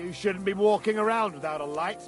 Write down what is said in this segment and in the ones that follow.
You shouldn't be walking around without a light.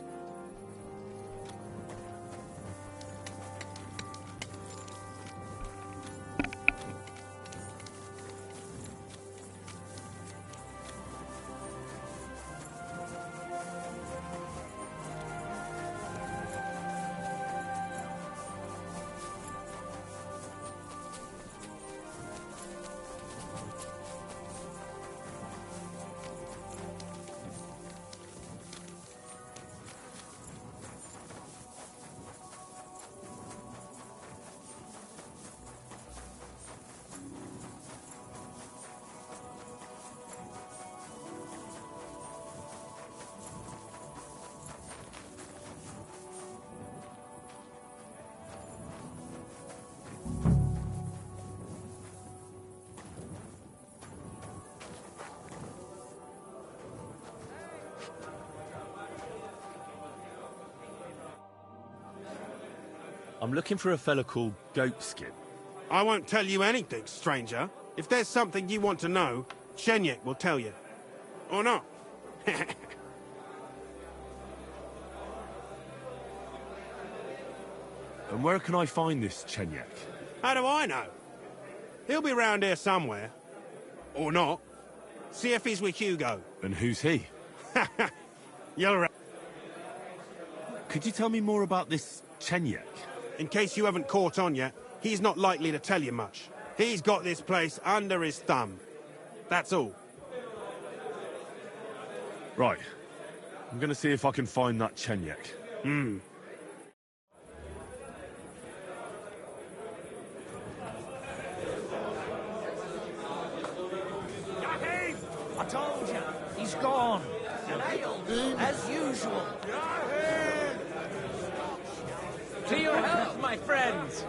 I'm looking for a fella called Goatskin. I won't tell you anything, stranger. If there's something you want to know, Shenyek will tell you. Or not. And where can I find this Shenyek? How do I know? He'll be round here somewhere. Or not. See if he's with Hugo. And who's he? You're right. Could you tell me more about this Shenyek? In case you haven't caught on yet, he's not likely to tell you much. He's got this place under his thumb. That's all. Right. I'm gonna see if I can find that Shenyek. I told you, he's gone. As usual. To your health, my friends.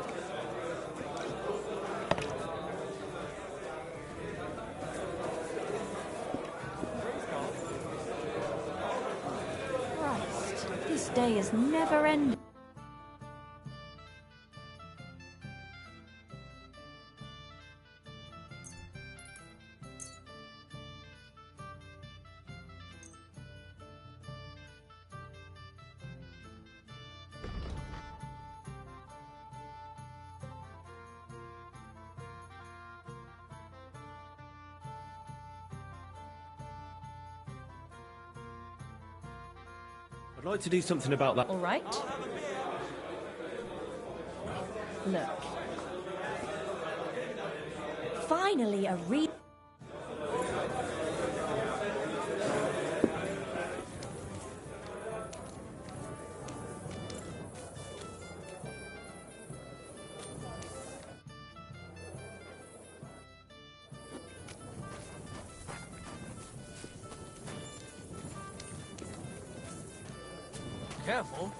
Christ, this day is never ending. I'd like to do something about that. All right. Look. Finally, a Careful.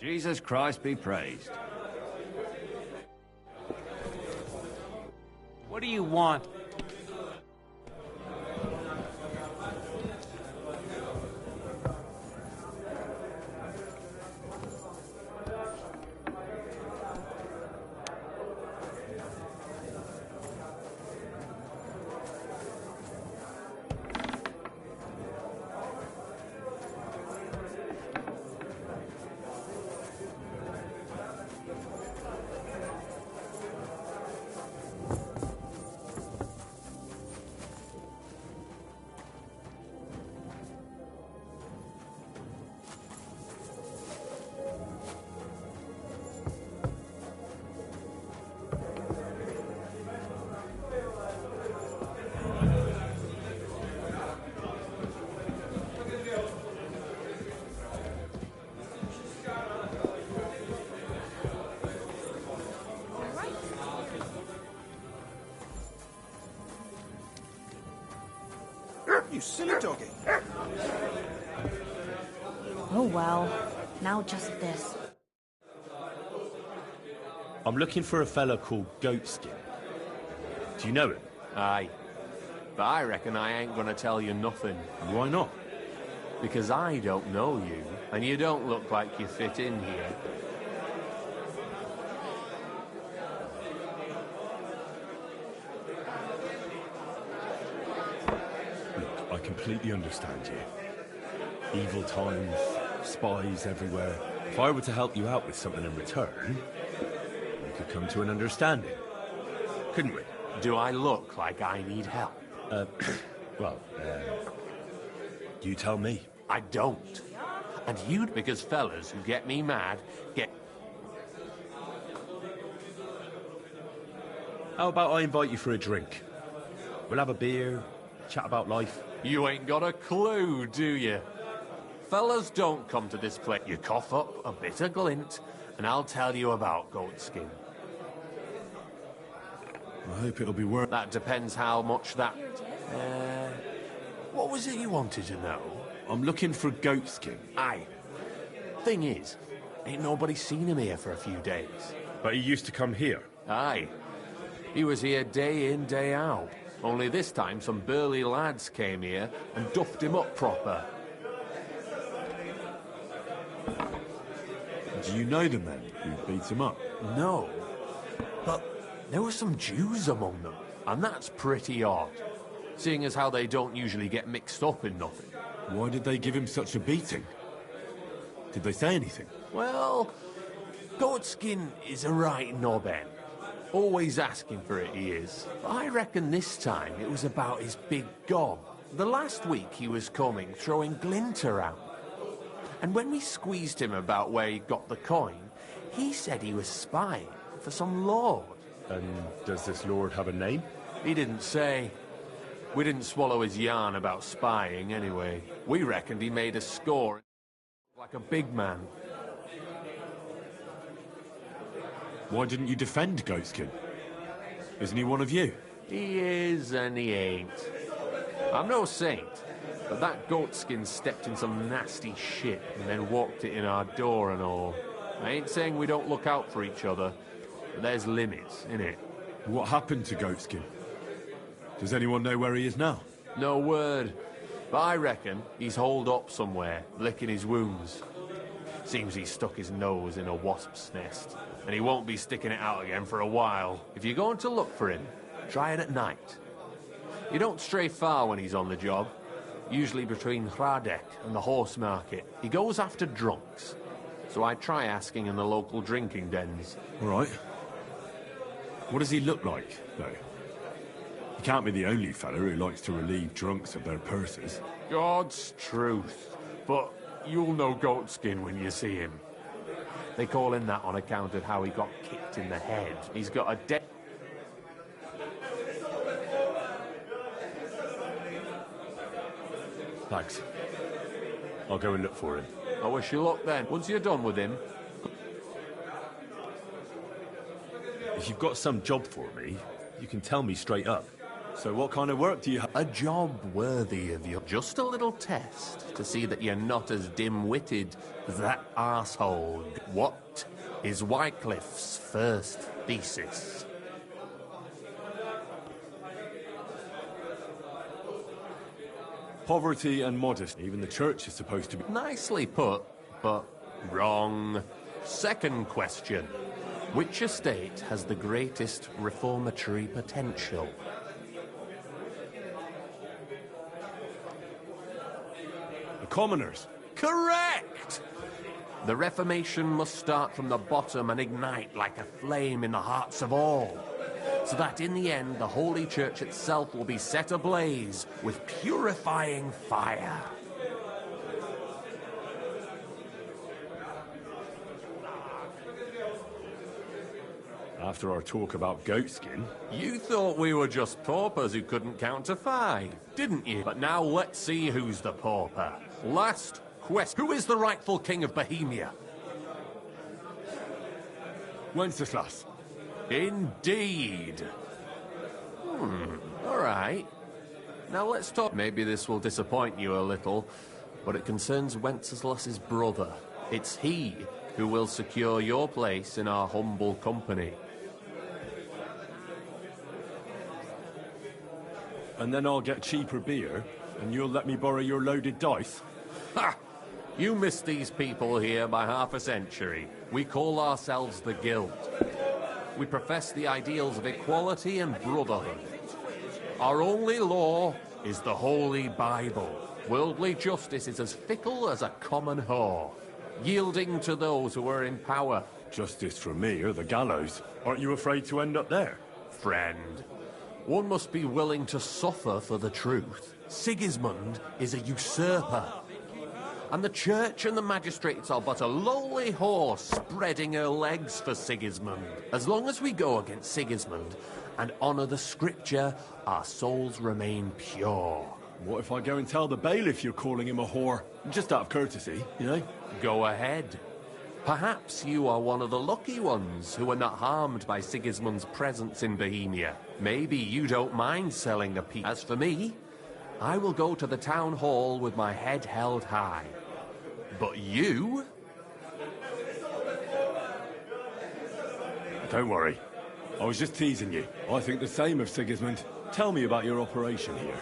Jesus Christ be praised. What do you want? You silly doggy. Oh well. Now just this. I'm looking for a fella called Goatskin. Do you know him? Aye. But I reckon I ain't gonna tell you nothing. Why not? Because I don't know you, and you don't look like you fit in here. Look, I completely understand you. Evil times, spies everywhere. If I were to help you out with something in return, we could come to an understanding. Couldn't we? Do I look like I need help? Well, you tell me. I don't. And you'd because fellas who get me mad get... How about I invite you for a drink? We'll have a beer, chat about life. You ain't got a clue, do you? Fellas don't come to this place. You cough up a bit of glint, and I'll tell you about Goatskin. I hope it'll be worth... That depends how much that... what was it you wanted to know? I'm looking for Goatskin. Aye. Thing is, ain't nobody seen him here for a few days. But he used to come here. Aye. He was here day in, day out. Only this time some burly lads came here and duffed him up proper. Do you know the men who beat him up? No. But there were some Jews among them, and that's pretty odd. Seeing as how they don't usually get mixed up in nothing. Why did they give him such a beating? Did they say anything? Well, Goatskin is a right knobhead. Always asking for it, he is. But I reckon this time it was about his big gob. The last week he was coming, throwing glint around. And when we squeezed him about where he got the coin, he said he was spying for some lord. And does this lord have a name? He didn't say. We didn't swallow his yarn about spying, anyway. We reckoned he made a score like a big man. Why didn't you defend Goatskin? Isn't he one of you? He is and he ain't. I'm no saint, but that Goatskin stepped in some nasty shit and then walked it in our door and all. I ain't saying we don't look out for each other, but there's limits, innit? What happened to Goatskin? Does anyone know where he is now? No word, but I reckon he's holed up somewhere, licking his wounds. Seems he stuck his nose in a wasp's nest, and he won't be sticking it out again for a while. If you're going to look for him, try it at night. You don't stray far when he's on the job, usually between Hradek and the horse market. He goes after drunks, so I try asking in the local drinking dens. All right. What does he look like, though? He can't be the only fella who likes to relieve drunks of their purses. God's truth, but you'll know Goatskin when you see him. They call him that on account of how he got kicked in the head. He's got a dead... Thanks. I'll go and look for him. I wish you luck then. Once you're done with him... If you've got some job for me, you can tell me straight up. So what kind of work do you have? A job worthy of you. Just a little test to see that you're not as dim-witted as that arsehole. What is Wycliffe's first thesis? Poverty and modesty. Even the church is supposed to be... Nicely put, but wrong. Second question. Which estate has the greatest reformatory potential? The commoners. Correct! The Reformation must start from the bottom and ignite like a flame in the hearts of all, so that in the end the Holy Church itself will be set ablaze with purifying fire. After our talk about Goatskin... You thought we were just paupers who couldn't count to 5, didn't you? But now let's see who's the pauper. Last question. Who is the rightful king of Bohemia? Wenceslas. Indeed. All right. Now let's talk. Maybe this will disappoint you a little, but it concerns Wenceslas's brother. It's he who will secure your place in our humble company. And then I'll get cheaper beer, and you'll let me borrow your loaded dice? Ha! You missed these people here by half a century. We call ourselves the Guild. We profess the ideals of equality and brotherhood. Our only law is the Holy Bible. Worldly justice is as fickle as a common whore, yielding to those who are in power. Justice for me or the gallows? Aren't you afraid to end up there? Friend, one must be willing to suffer for the truth. Sigismund is a usurper. And the church and the magistrates are but a lowly whore spreading her legs for Sigismund. As long as we go against Sigismund and honour the scripture, our souls remain pure. What if I go and tell the bailiff you're calling him a whore? Just out of courtesy, you know? Go ahead. Perhaps you are one of the lucky ones who are not harmed by Sigismund's presence in Bohemia. Maybe you don't mind selling a piece. As for me, I will go to the town hall with my head held high. But you? Don't worry. I was just teasing you. I think the same of Sigismund. Tell me about your operation here.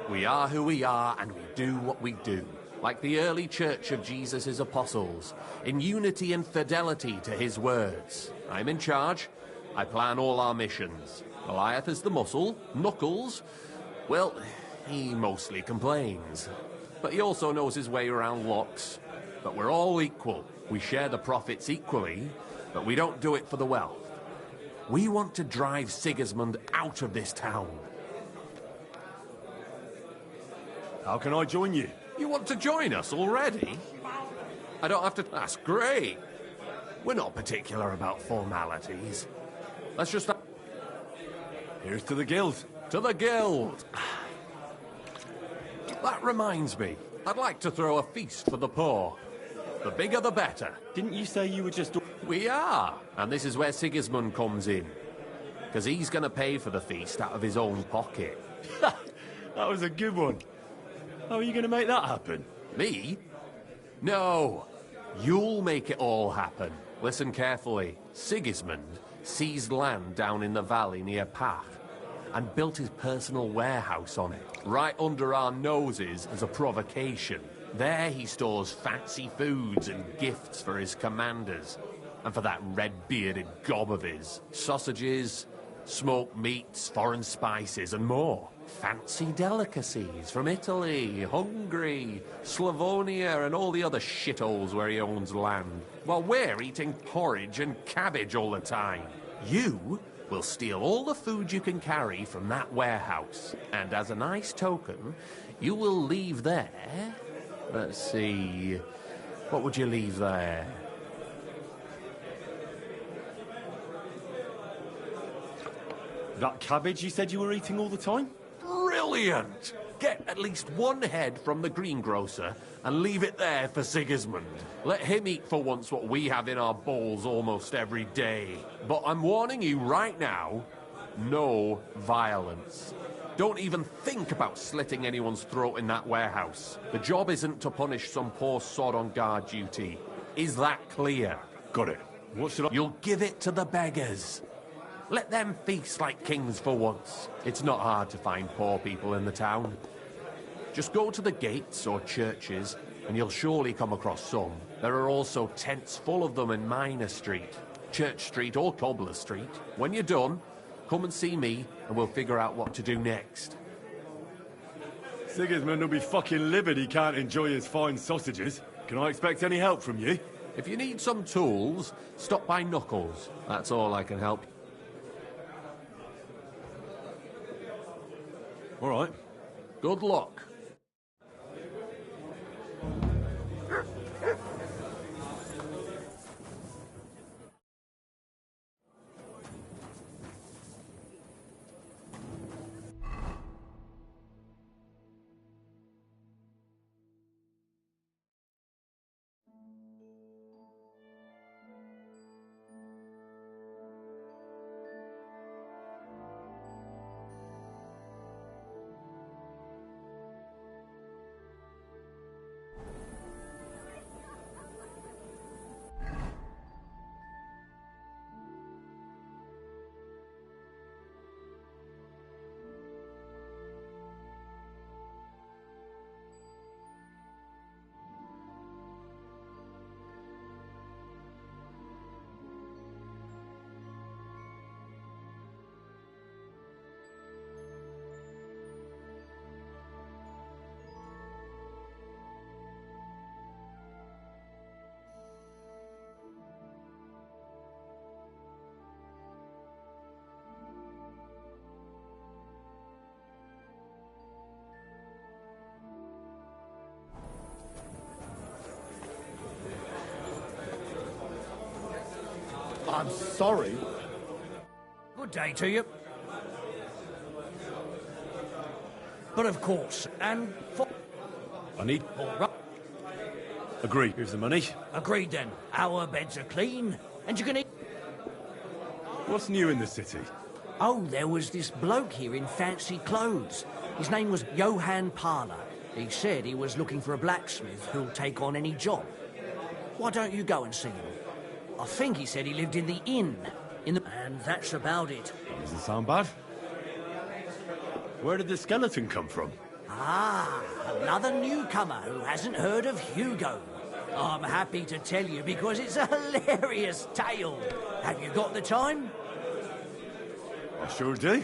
We are who we are, and we do what we do. Like the early Church of Jesus' Apostles, in unity and fidelity to his words. I'm in charge. I plan all our missions. Goliath is the muscle. Knuckles, well, he mostly complains. But he also knows his way around locks. But we're all equal. We share the profits equally, but we don't do it for the wealth. We want to drive Sigismund out of this town. How can I join you? You want to join us already? I don't have to... That's great. We're not particular about formalities. Let's just... Here's to the guild. To the Guild! That reminds me. I'd like to throw a feast for the poor. The bigger the better. Didn't you say you were just... We are. And this is where Sigismund comes in. Because he's going to pay for the feast out of his own pocket. That was a good one. How are you going to make that happen? Me? No. You'll make it all happen. Listen carefully. Sigismund seized land down in the valley near Path and built his personal warehouse on it, right under our noses as a provocation. There he stores fancy foods and gifts for his commanders, and for that red-bearded gob of his. Sausages, smoked meats, foreign spices, and more. Fancy delicacies from Italy, Hungary, Slavonia, and all the other shitholes where he owns land. While we're eating porridge and cabbage all the time. You will steal all the food you can carry from that warehouse. And as a nice token, you will leave there... Let's see... What would you leave there? That cabbage you said you were eating all the time? Brilliant! Get at least one head from the greengrocer and leave it there for Sigismund. Let him eat for once what we have in our bowls almost every day. But I'm warning you right now, no violence. Don't even think about slitting anyone's throat in that warehouse. The job isn't to punish some poor sod on guard duty. Is that clear? Got it. What should I... You'll give it to the beggars. Let them feast like kings for once. It's not hard to find poor people in the town. Just go to the gates or churches, and you'll surely come across some. There are also tents full of them in Minor Street, Church Street or Cobbler Street. When you're done, come and see me, and we'll figure out what to do next. Sigismund will be fucking livid he can't enjoy his fine sausages. Can I expect any help from you? If you need some tools, stop by Knuckles. That's all I can help. All right. Good luck. I'm sorry. Good day to you. But of course, and for... I need... All right. Agree. Here's the money. Agreed then. Our beds are clean, and you can eat... What's new in the city? Oh, there was this bloke here in fancy clothes. His name was Johann Parler. He said he was looking for a blacksmith who'll take on any job. Why don't you go and see him? I think he said he lived in the inn. And that's about it. Doesn't sound bad. Where did the skeleton come from? Ah, another newcomer who hasn't heard of Hugo. I'm happy to tell you because it's a hilarious tale. Have you got the time? I sure do.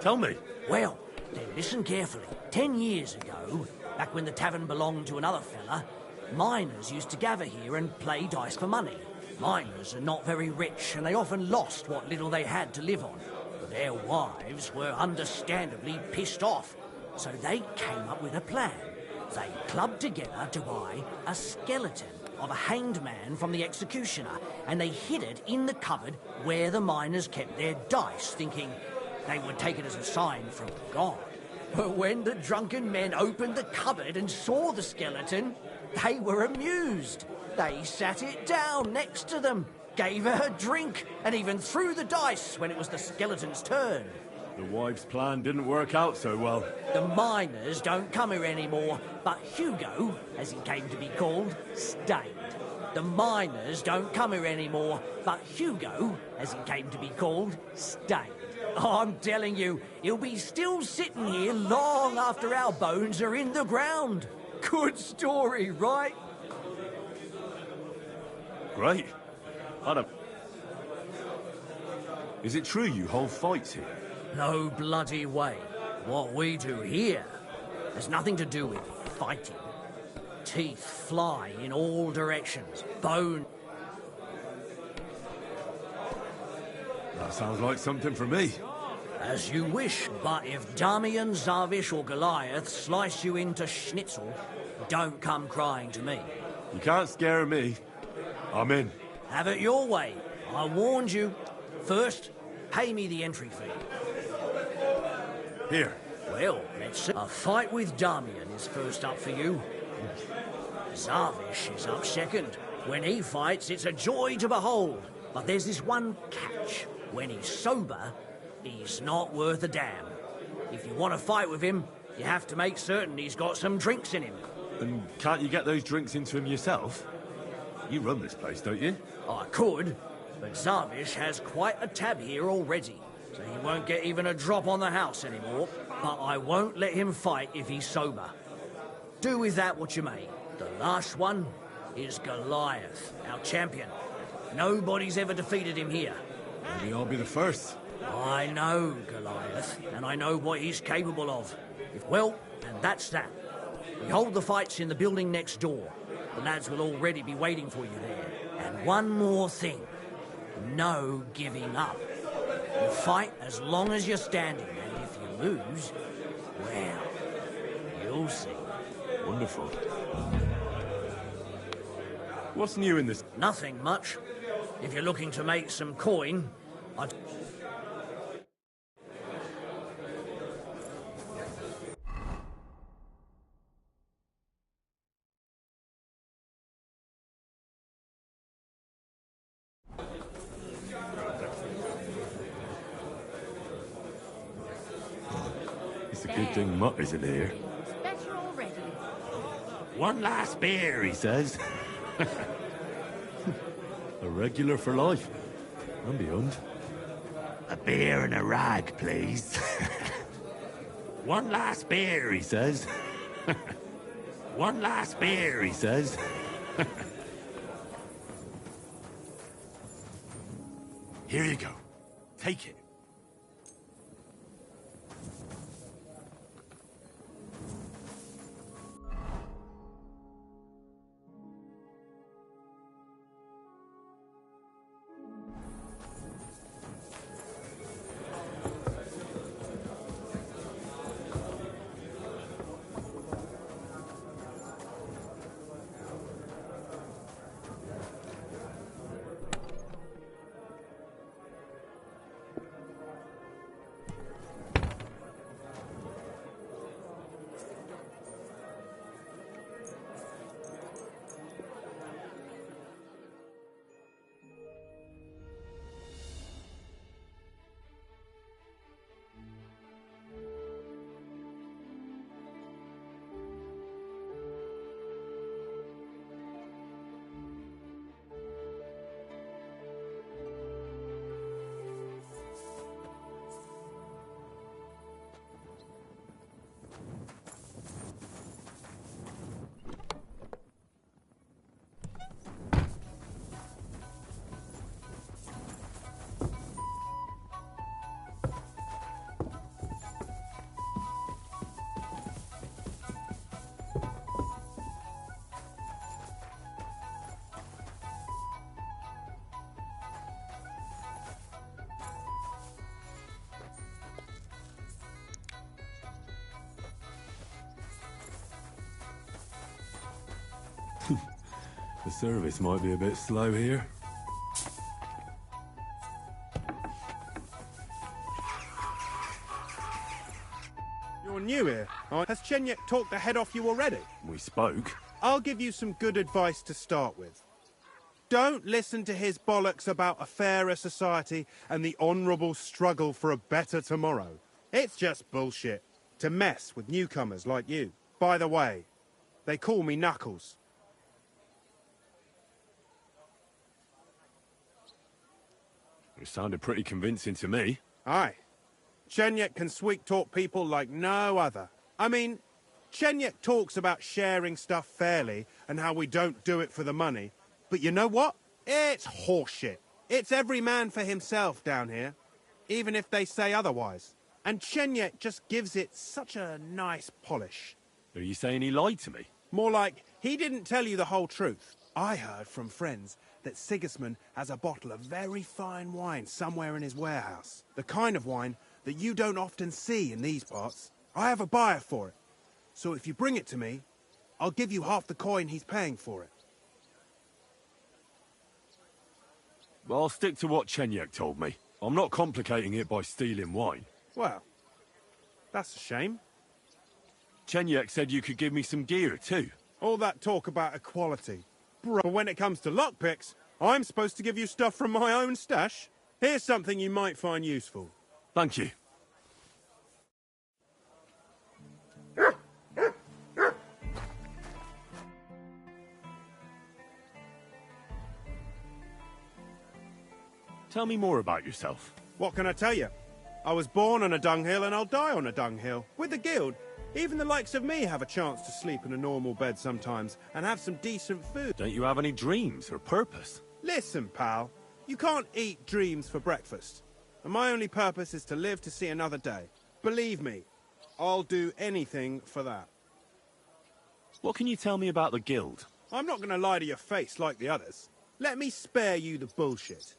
Tell me. Well, then listen carefully. 10 years ago, back when the tavern belonged to another fella, miners used to gather here and play dice for money. Miners are not very rich, and they often lost what little they had to live on. But their wives were understandably pissed off, so they came up with a plan. They clubbed together to buy a skeleton of a hanged man from the executioner, and they hid it in the cupboard where the miners kept their dice, thinking they would take it as a sign from God. But when the drunken men opened the cupboard and saw the skeleton, they were amused. They sat it down next to them, gave her a drink, and even threw the dice when it was the skeleton's turn. The wife's plan didn't work out so well. The miners don't come here anymore, but Hugo, as he came to be called, stayed. The miners don't come here anymore, but Hugo, as he came to be called, stayed. I'm telling you, he'll be still sitting here long after our bones are in the ground. Good story, right? Great. I don't... Is it true you hold fights here? No bloody way. What we do here has nothing to do with fighting. Teeth fly in all directions. Bone... That sounds like something for me. As you wish, but if Damian, Zavish or Goliath slice you into schnitzel, don't come crying to me. You can't scare me. I'm in. Have it your way. I warned you. First, pay me the entry fee. Here. Well, let's see. A fight with Damian is first up for you. Zavish is up second. When he fights, it's a joy to behold. But there's this one catch. When he's sober, he's not worth a damn. If you want to fight with him, you have to make certain he's got some drinks in him. And can't you get those drinks into him yourself? You run this place, don't you? I could, but Zavish has quite a tab here already, so he won't get even a drop on the house anymore. But I won't let him fight if he's sober. Do with that what you may. The last one is Goliath, our champion. Nobody's ever defeated him here. Maybe I'll be the first. I know Goliath, and I know what he's capable of. Well, and that's that. We hold the fights in the building next door. The lads will already be waiting for you there. And one more thing. No giving up. You fight as long as you're standing, and if you lose, well, you'll see. Wonderful. What's new in this? Nothing much. If you're looking to make some coin, I'd... It's a good thing Mutt isn't here. It's better already. One last beer, he says. A regular for life. And beyond. A beer and a rag, please. One last beer, he says. One last beer, he says. Here you go. Take it. The service might be a bit slow here. You're new here. Has Chenyek talked the head off you already? We spoke. I'll give you some good advice to start with. Don't listen to his bollocks about a fairer society and the honourable struggle for a better tomorrow. It's just bullshit to mess with newcomers like you. By the way, they call me Knuckles. It sounded pretty convincing to me. Aye. Chenyek can sweet-talk people like no other. I mean, Chenyek talks about sharing stuff fairly and how we don't do it for the money. But you know what? It's horseshit. It's every man for himself down here, even if they say otherwise. And Chenyek just gives it such a nice polish. Are you saying he lied to me? More like, he didn't tell you the whole truth. I heard from friends that Sigismund has a bottle of very fine wine somewhere in his warehouse. The kind of wine that you don't often see in these parts. I have a buyer for it. So if you bring it to me, I'll give you half the coin he's paying for it. Well, I'll stick to what Chenyek told me. I'm not complicating it by stealing wine. Well, that's a shame. Chenyek said you could give me some gear, too. All that talk about equality. Bro, when it comes to lockpicks, I'm supposed to give you stuff from my own stash. Here's something you might find useful. Thank you. Tell me more about yourself. What can I tell you? I was born on a dunghill and I'll die on a dunghill. With the guild, even the likes of me have a chance to sleep in a normal bed sometimes and have some decent food. Don't you have any dreams or purpose? Listen, pal, you can't eat dreams for breakfast. And my only purpose is to live to see another day. Believe me, I'll do anything for that. What can you tell me about the guild? I'm not going to lie to your face like the others. Let me spare you the bullshit.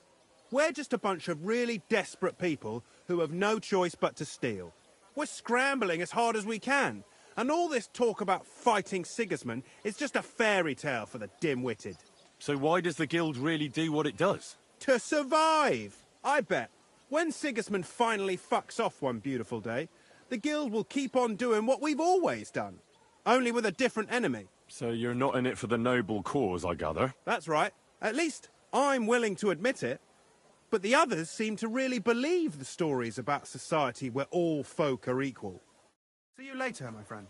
We're just a bunch of really desperate people who have no choice but to steal. We're scrambling as hard as we can. And all this talk about fighting Sigismund is just a fairy tale for the dim-witted. So why does the guild really do what it does? To survive! I bet. When Sigismund finally fucks off one beautiful day, the guild will keep on doing what we've always done. Only with a different enemy. So you're not in it for the noble cause, I gather? That's right. At least I'm willing to admit it. But the others seem to really believe the stories about society where all folk are equal. See you later, my friend.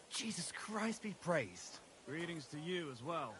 Jesus Christ be praised. Greetings to you as well.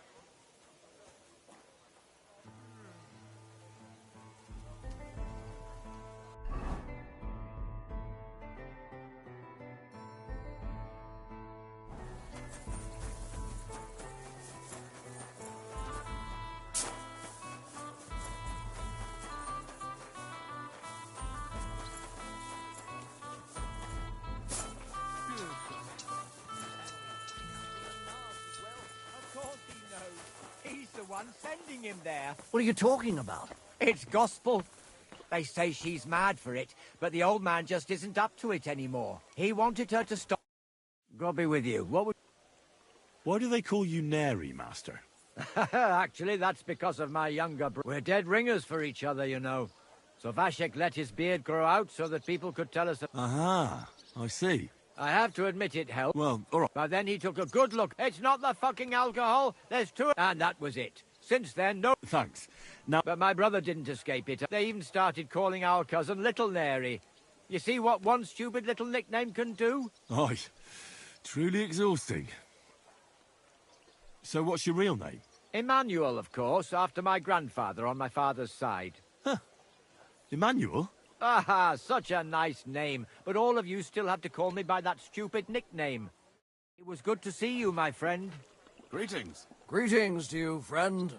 He's the one sending him there. What are you talking about? It's gospel. They say she's mad for it, but the old man just isn't up to it anymore. He wanted her to stop. God be with you. What would... Why do they call you Neri, Master? Actually, that's because of my younger brother. We're dead ringers for each other, you know. So Vashek let his beard grow out so that people could tell us... Aha, I see. I have to admit it helped. Well, all right. But then he took a good look. It's not the fucking alcohol. There's two... And that was it. Since then, no... Thanks. Now... But my brother didn't escape it. They even started calling our cousin Little Neri. You see what one stupid little nickname can do? Aye. Truly exhausting. So what's your real name? Emmanuel, of course, after my grandfather on my father's side. Huh. Emmanuel? Ah, such a nice name. But all of you still have to call me by that stupid nickname. It was good to see you, my friend. Greetings. Greetings to you, friend.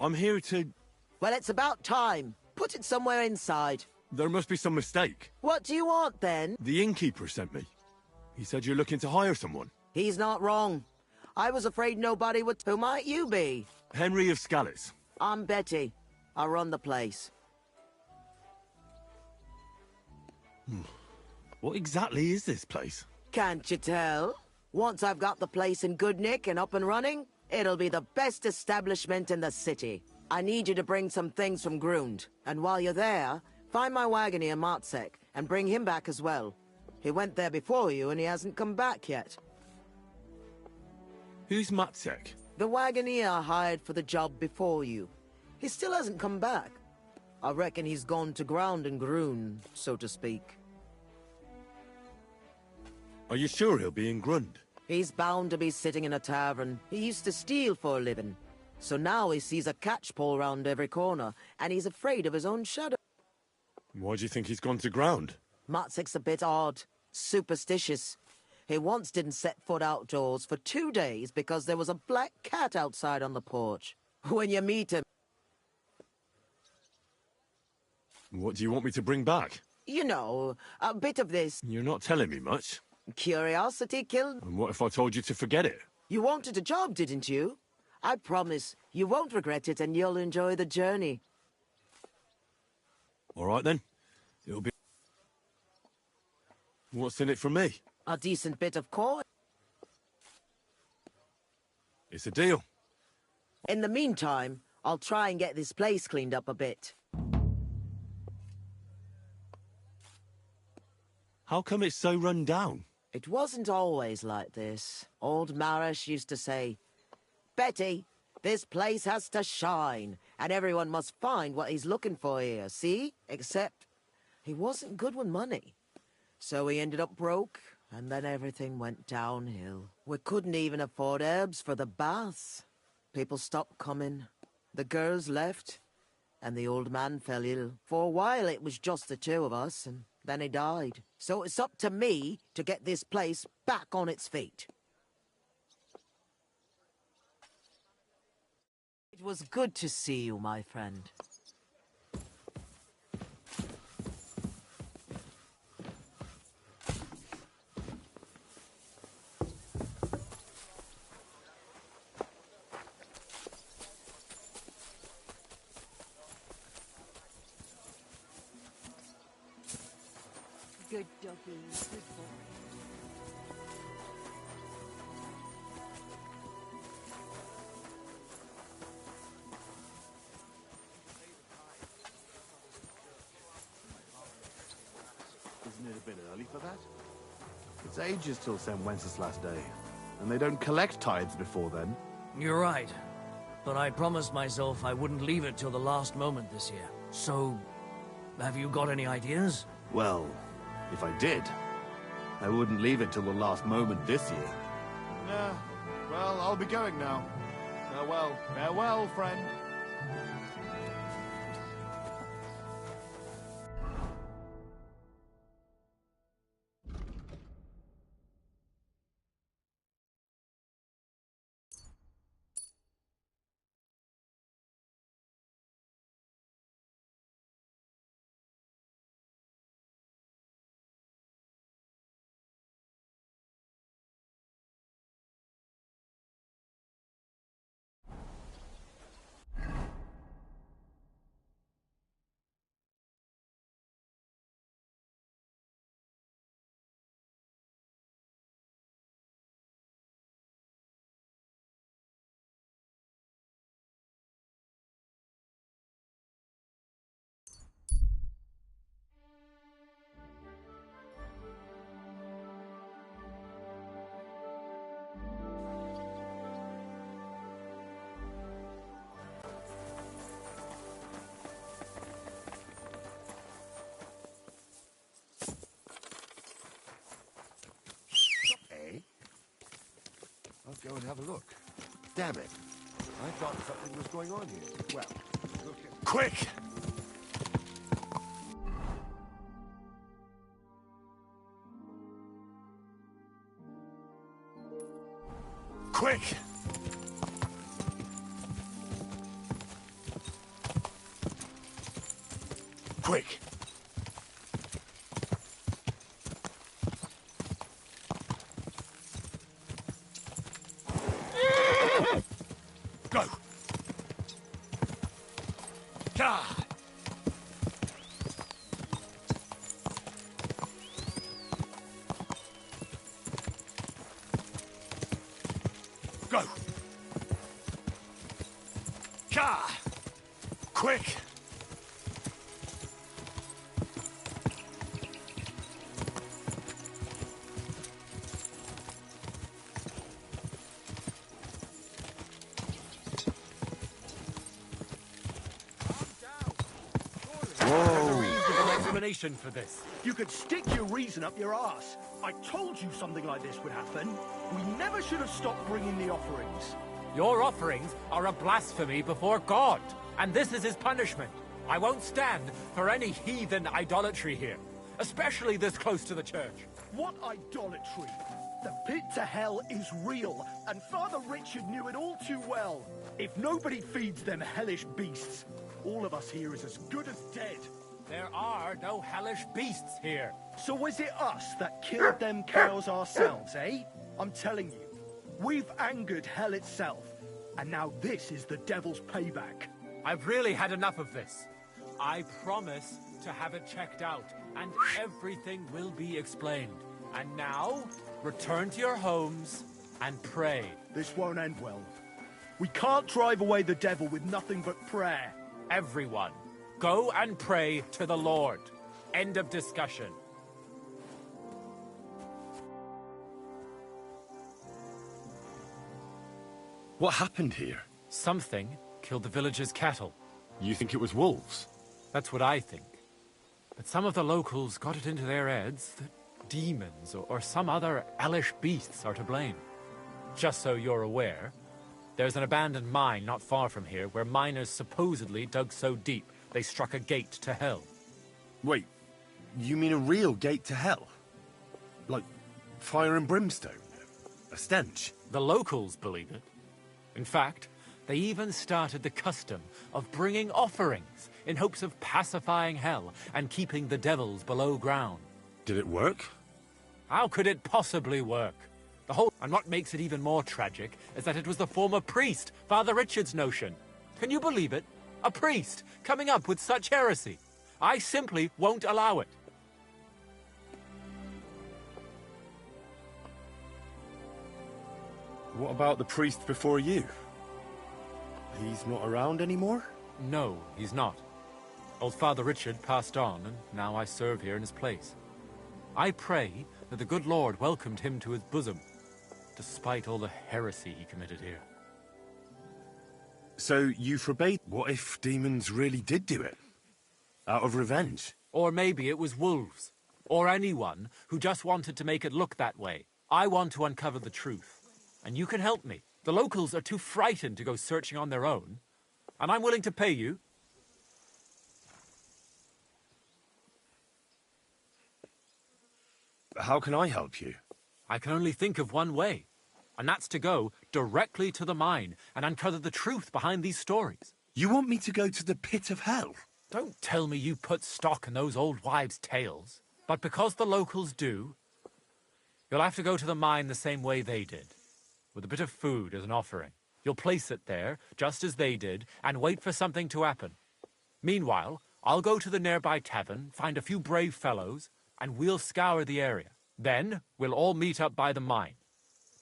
I'm here to... Well, it's about time. Put it somewhere inside. There must be some mistake. What do you want, then? The innkeeper sent me. He said you're looking to hire someone. He's not wrong. I was afraid nobody would... Who might you be? Henry of Scallis. I'm Betty. I run the place. What exactly is this place? Can't you tell? Once I've got the place in good nick and up and running, it'll be the best establishment in the city. I need you to bring some things from Grund. And while you're there, find my wagoner Matsek and bring him back as well. He went there before you and he hasn't come back yet. Who's Matsek? The wagoner I hired for the job before you. He still hasn't come back. I reckon he's gone to ground in Grund, so to speak. Are you sure he'll be in Grund? He's bound to be sitting in a tavern. He used to steal for a living. So now he sees a catchpole round every corner, and he's afraid of his own shadow. Why do you think he's gone to ground? Matsek's a bit odd. Superstitious. He once didn't set foot outdoors for 2 days because there was a black cat outside on the porch. When you meet him... What do you want me to bring back? You know, a bit of this. You're not telling me much. Curiosity killed... And what if I told you to forget it? You wanted a job, didn't you? I promise, you won't regret it and you'll enjoy the journey. All right, then. It'll be... What's in it for me? A decent bit of coin. It's a deal. In the meantime, I'll try and get this place cleaned up a bit. How come it's so run down? It wasn't always like this. Old Marish used to say, Betty, this place has to shine, and everyone must find what he's looking for here, see? Except, he wasn't good with money. So he ended up broke, and then everything went downhill. We couldn't even afford herbs for the baths. People stopped coming. The girls left, and the old man fell ill. For a while it was just the two of us, and then he died. So it's up to me to get this place back on its feet. It was good to see you, my friend. Good doggy, good boy. Isn't it a bit early for that? It's ages till St. Wenceslas Day, and they don't collect tithes before then. You're right. But I promised myself I wouldn't leave it till the last moment this year. So, have you got any ideas? Well, if I did, I wouldn't leave it till the last moment this year. Yeah, well, I'll be going now. Farewell. Farewell, friend. I'll go and have a look. Damn it. I thought something was going on here. Well, look at... Quick! Quick! Quick! Go! God! Go! God! Quick! Explanation for this. You could stick your reason up your ass. I told you something like this would happen. We never should have stopped bringing the offerings. Your offerings are a blasphemy before God, and this is his punishment. I won't stand for any heathen idolatry here, especially this close to the church. What idolatry? The pit to hell is real, and Father Richard knew it all too well. If nobody feeds them hellish beasts, all of us here is as good as dead. There are no hellish beasts here. So was it us that killed them cows ourselves, eh? I'm telling you, we've angered hell itself, and now this is the devil's payback. I've really had enough of this. I promise to have it checked out, and everything will be explained. And now, return to your homes and pray. This won't end well. We can't drive away the devil with nothing but prayer. Everyone, go and pray to the Lord. End of discussion. What happened here? Something killed the villagers' cattle. You think it was wolves? That's what I think. But some of the locals got it into their heads that demons or some other hellish beasts are to blame. Just so you're aware, there's an abandoned mine not far from here where miners supposedly dug so deep they struck a gate to hell. Wait, you mean a real gate to hell? Like fire and brimstone? A stench? The locals believe it. In fact, they even started the custom of bringing offerings in hopes of pacifying hell and keeping the devils below ground. Did it work? How could it possibly work? And what makes it even more tragic is that it was the former priest, Father Richard's notion. Can you believe it? A priest coming up with such heresy. I simply won't allow it. What about the priest before you? He's not around anymore? No, he's not. Old Father Richard passed on, and now I serve here in his place. I pray that the good Lord welcomed him to his bosom, despite all the heresy he committed here. So you forbade? What if demons really did do it? Out of revenge? Or maybe it was wolves. Or anyone who just wanted to make it look that way. I want to uncover the truth. And you can help me. The locals are too frightened to go searching on their own. And I'm willing to pay you. How can I help you? I can only think of one way. And that's to go directly to the mine and uncover the truth behind these stories. You want me to go to the pit of hell? Don't tell me you put stock in those old wives' tales. But because the locals do, you'll have to go to the mine the same way they did, with a bit of food as an offering. You'll place it there, just as they did, and wait for something to happen. Meanwhile, I'll go to the nearby tavern, find a few brave fellows, and we'll scour the area. Then, we'll all meet up by the mine.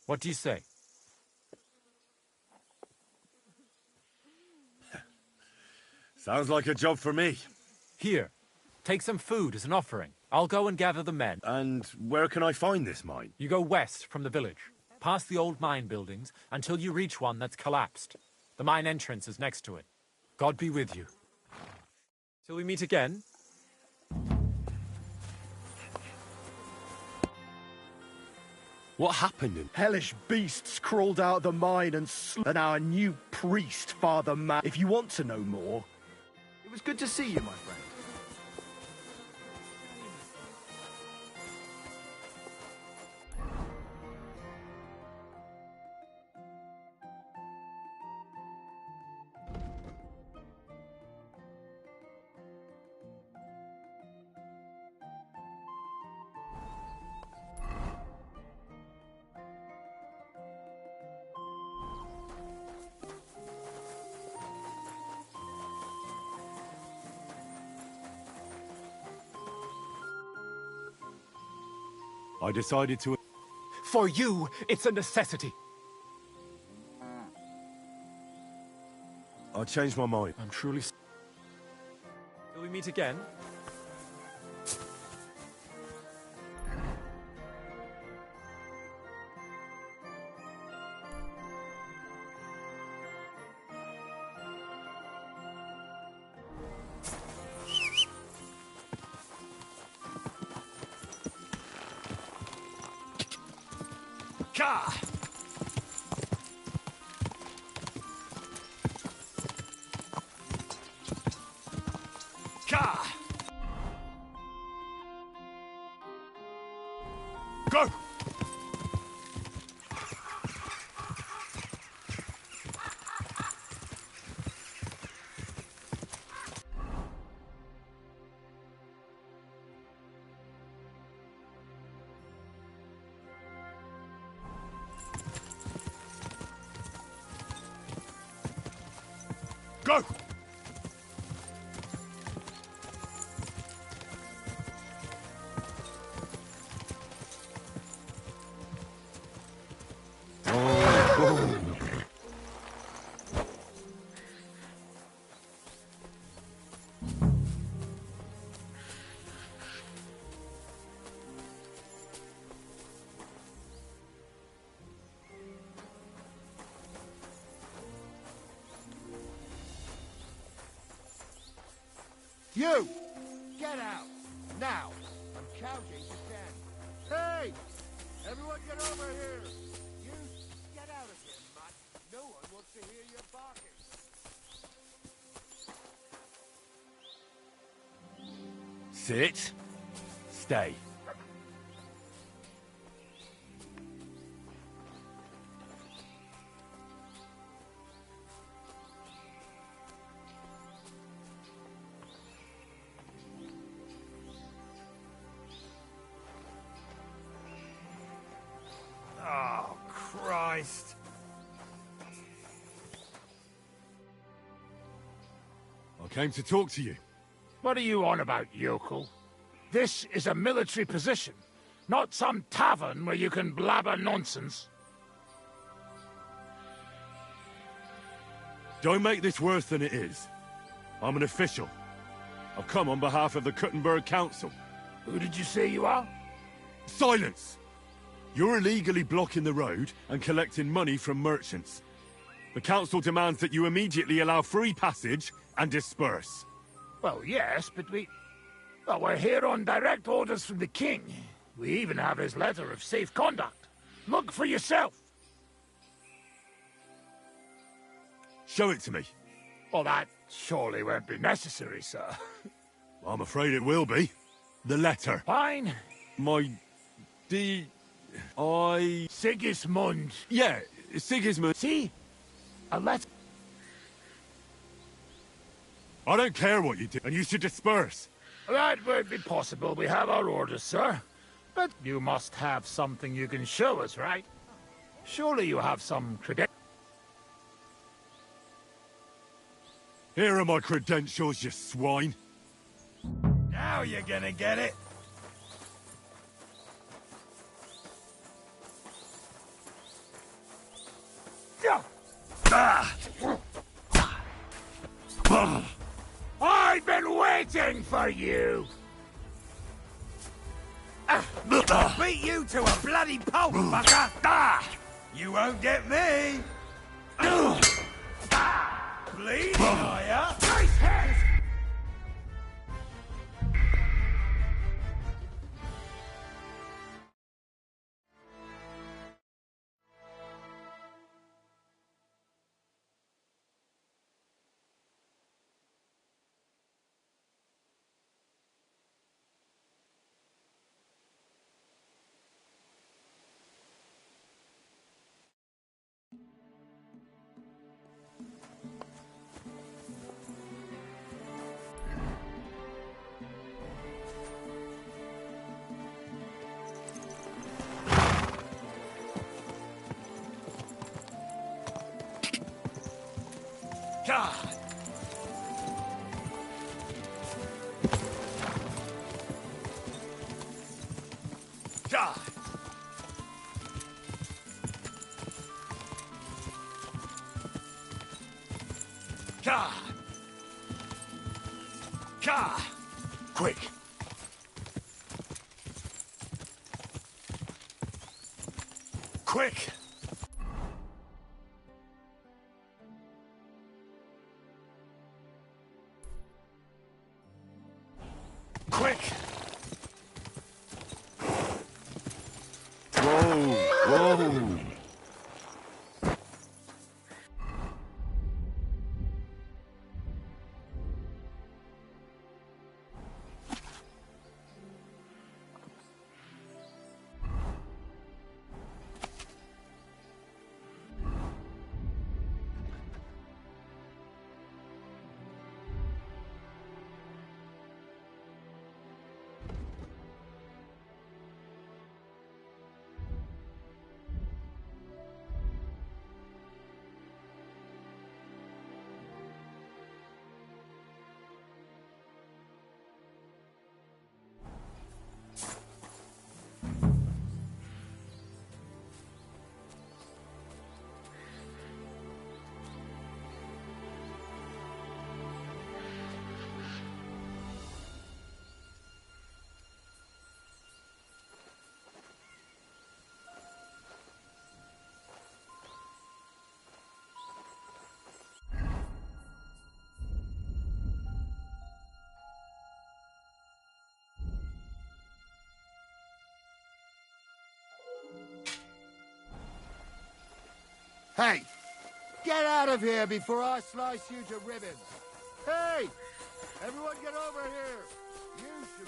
What do you say? Sounds like a job for me. Here, take some food as an offering. I'll go and gather the men. And where can I find this mine? You go west from the village, past the old mine buildings, until you reach one that's collapsed. The mine entrance is next to it. God be with you. Till we meet again. What happened in... Hellish beasts crawled out of the mine and our new priest, Father Matt. If you want to know more... It was good to see you, my friend. I decided to... For you, it's a necessity. I changed my mind. I'm truly... Will we meet again? Ka! Ka! Go! Go! You! Get out! Now! I'm counting to 10. Hey! Everyone get over here! You get out of here, mutt. No one wants to hear your barking. Sit. Stay. Oh, Christ. I came to talk to you. What are you on about, yokel? This is a military position, not some tavern where you can blabber nonsense. Don't make this worse than it is. I'm an official. I've come on behalf of the Kuttenberg Council. Who did you say you are? Silence! You're illegally blocking the road and collecting money from merchants. The council demands that you immediately allow free passage and disperse. Well, yes, but well, we're here on direct orders from the king. We even have his letter of safe conduct. Look for yourself. Show it to me. Well, that surely won't be necessary, sir. I'm afraid it will be. The letter. Fine. My... Sigismund. Yeah, Sigismund. See? A letter. I don't care what you do, and you should disperse. That won't be possible. We have our orders, sir. But you must have something you can show us, right? Surely you have some credentials. Here are my credentials, you swine. Now you're gonna get it. I've been waiting for you! Beat you to a bloody pulp, fucker! You won't get me! Bleeding, are ya? Nice head! God! God! Ka! Ka! Quick! Quick! Quick! Whoa! Whoa! Hey! Get out of here before I slice you to ribbons! Hey! Everyone get over here! You should...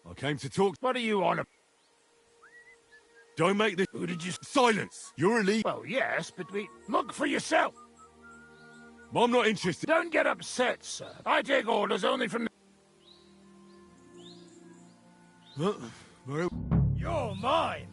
I came to talk. What are you on about? Don't make this. Who did you... Silence! You're illegal. Well, yes, but we... Look for yourself! I'm not interested. Don't get upset, sir. I take orders only from... Very... You're mine!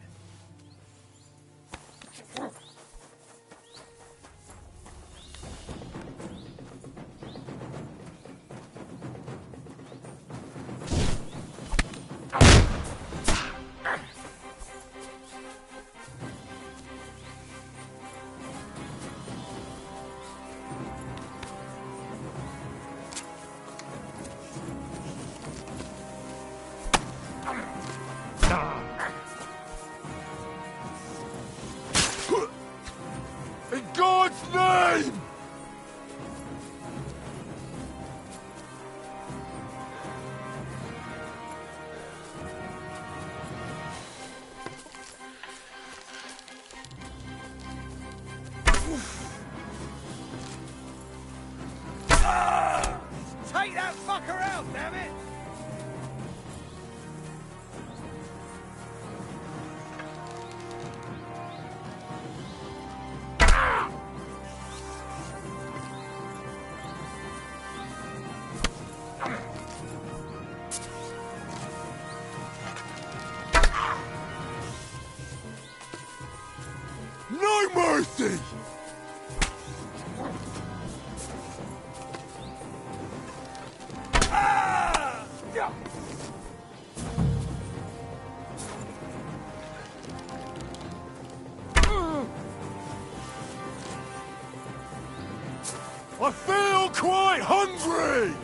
In God's name! mercy! I feel quite hungry!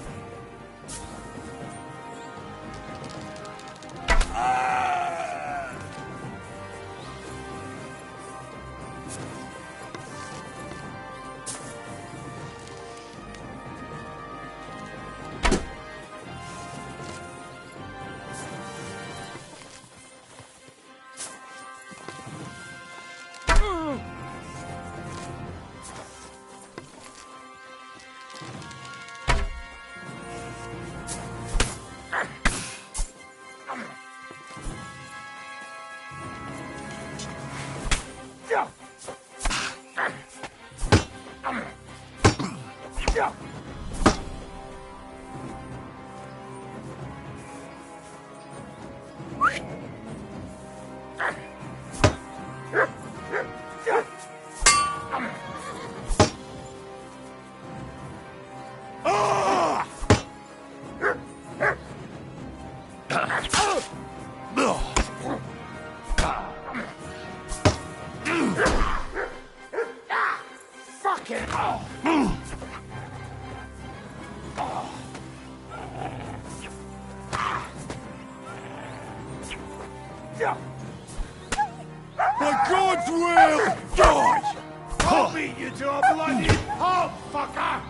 By God's will, die! I'll beat you to a bloody pulp, fucker!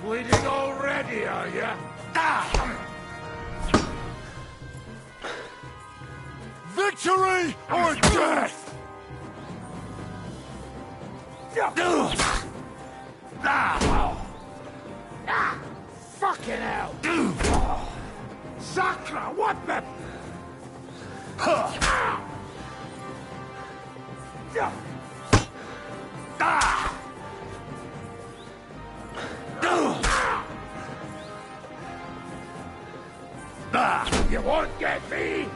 Bleeding already, are ya? Victory or death! Fucking hell! Sacra, what the? You won't get me!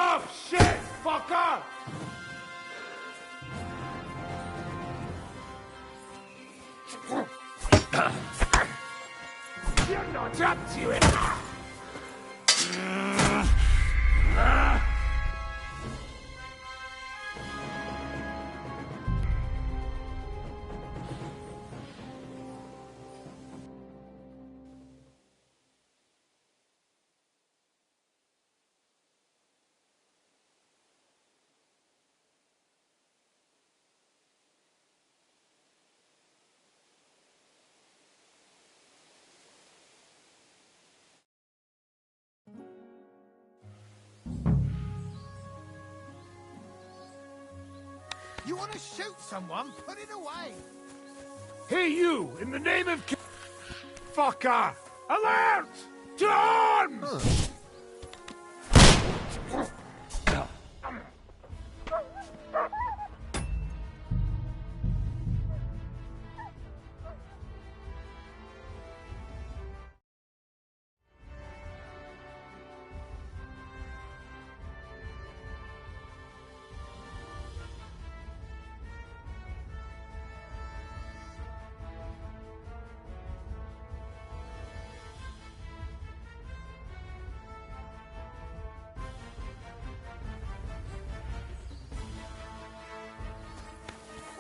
Oh shit, fucker! You're not up to it! You want to shoot someone? Put it away! Hey you, in the name of fucker! Alert! To arms!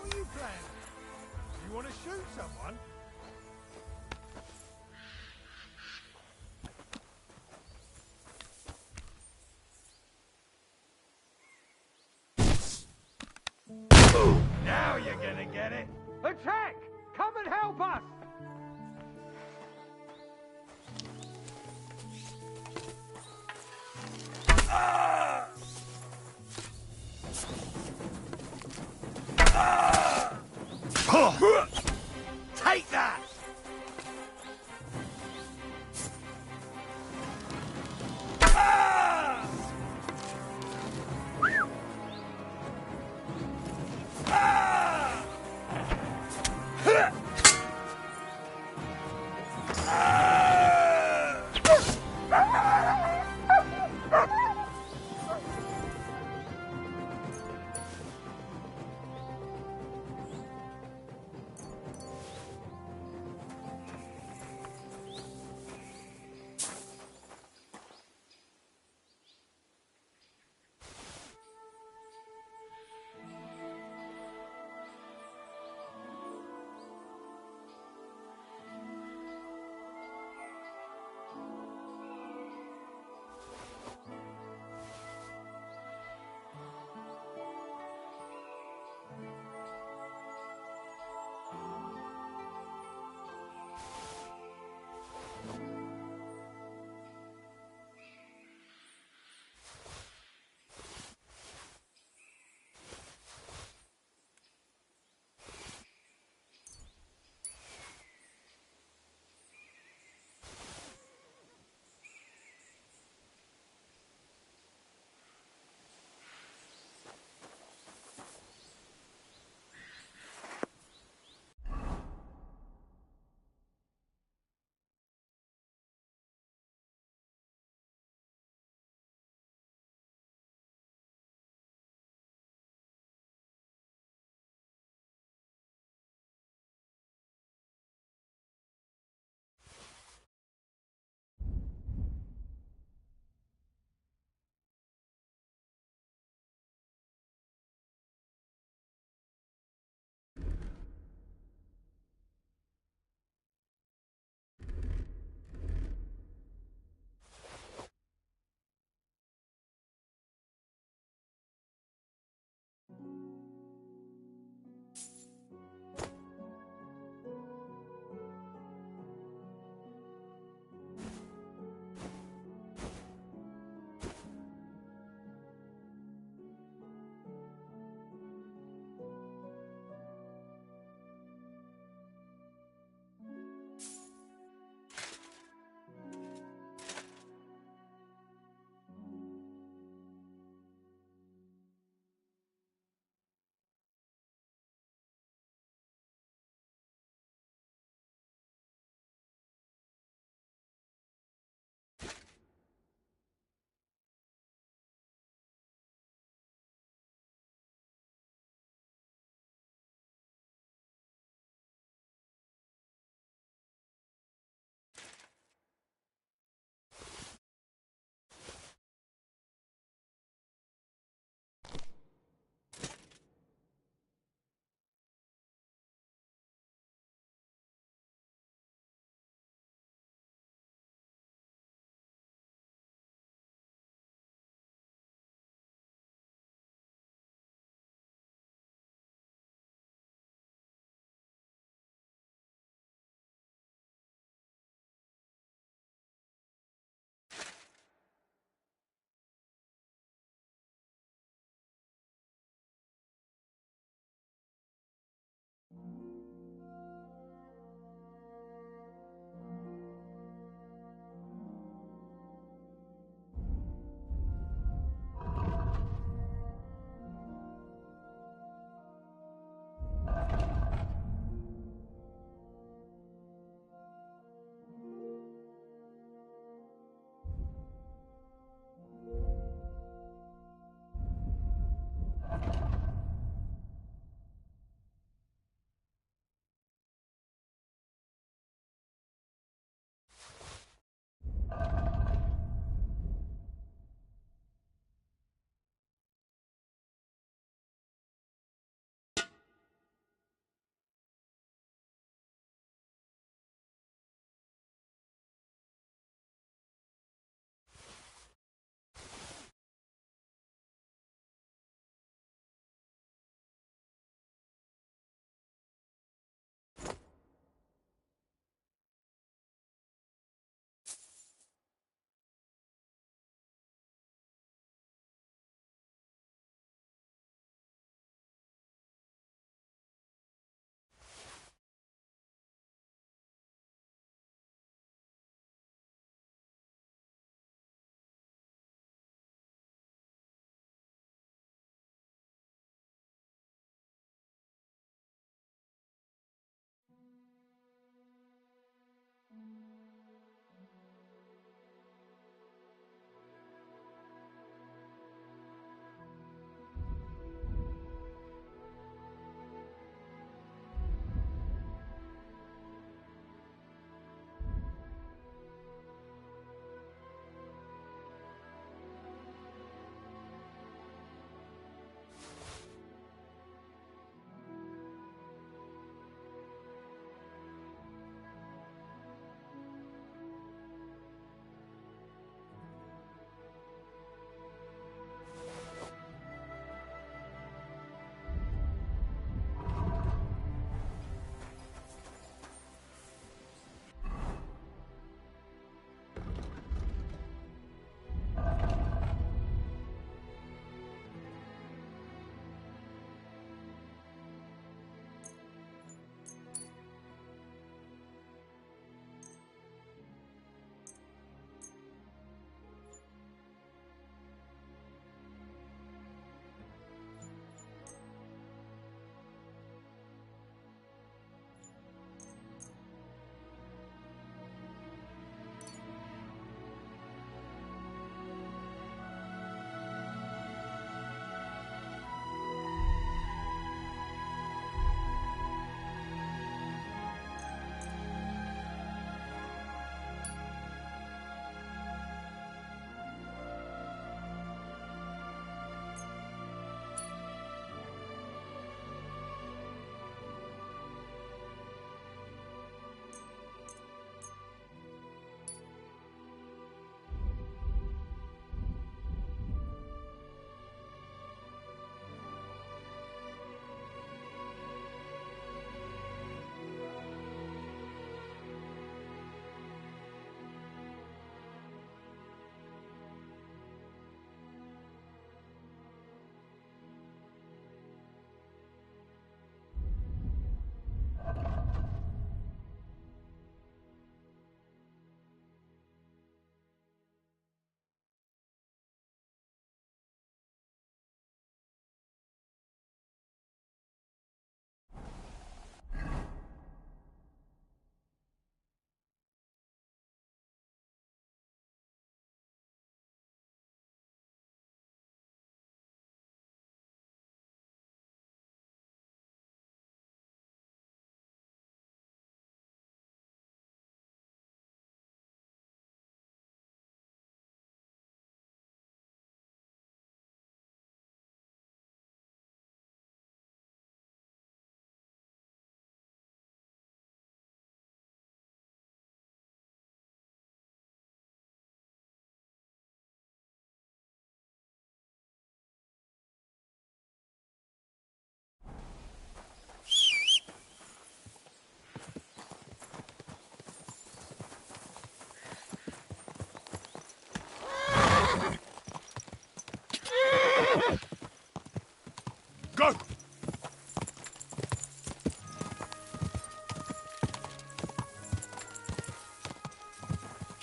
What are you playing? You want to shoot someone? Now you're gonna get it! Attack! Come and help us! Take that!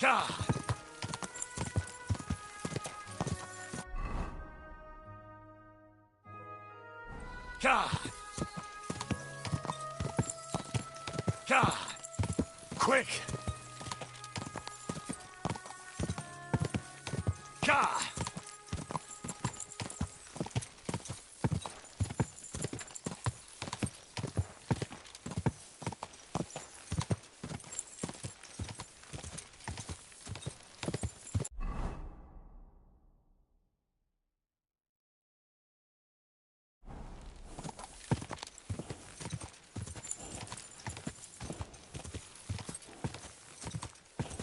God! God! God! Quick! God!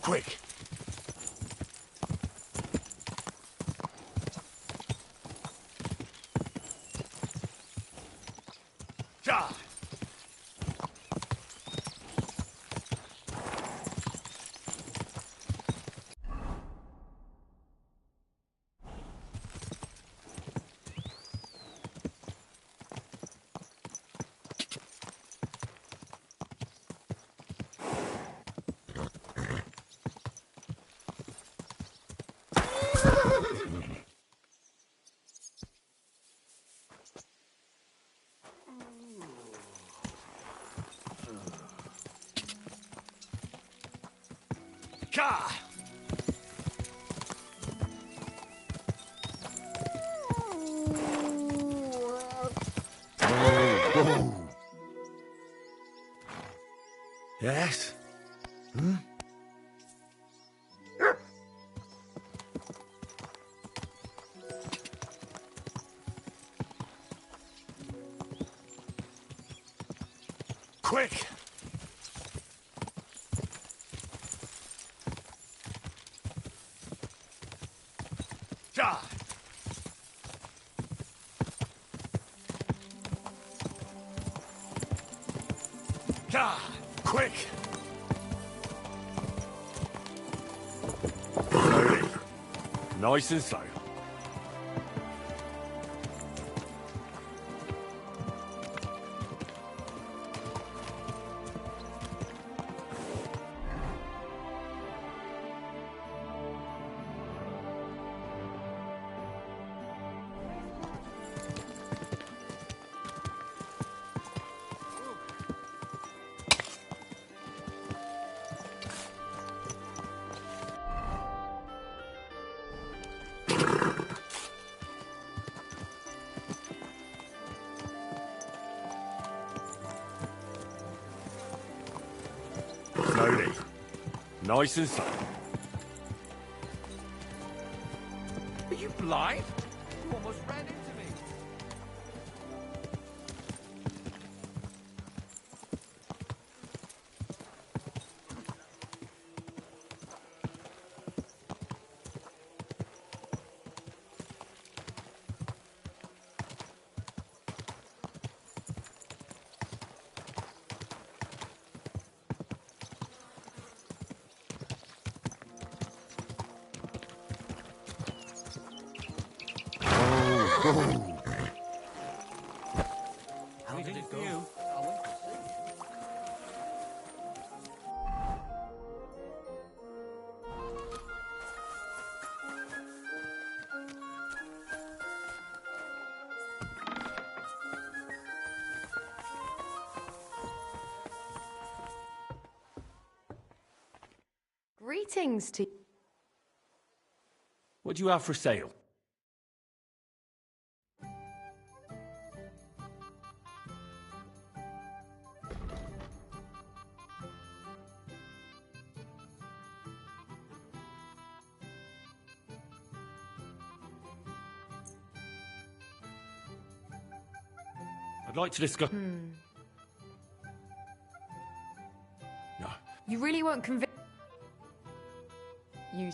Quick! God! God! Whoa. Yes? Hmm? Quick! God! God! Quick! Slowly. Nice and slow. Slowly. Nice and slow. Are you blind? You almost ran into me. How did it go? Greetings to What do you have for sale? I'd like to discuss... No. You really won't convince. You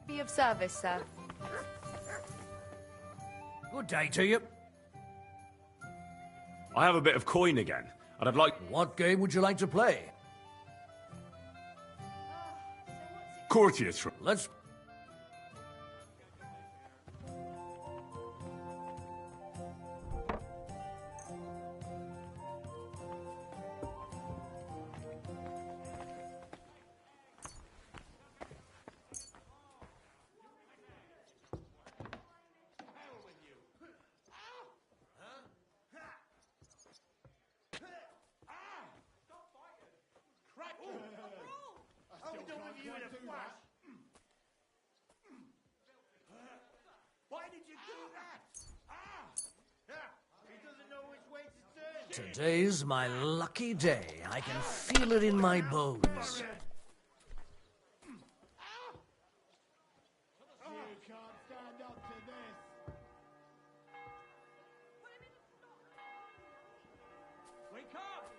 be of service, sir. Good day to you. I have a bit of coin again, and I'd like... What game would you like to play? Courtiers from... Let's... you in a flash. Why did you do that? He doesn't know which way to turn. Today's my lucky day. I can feel it in my bones. You can't stand up to this. Wake up!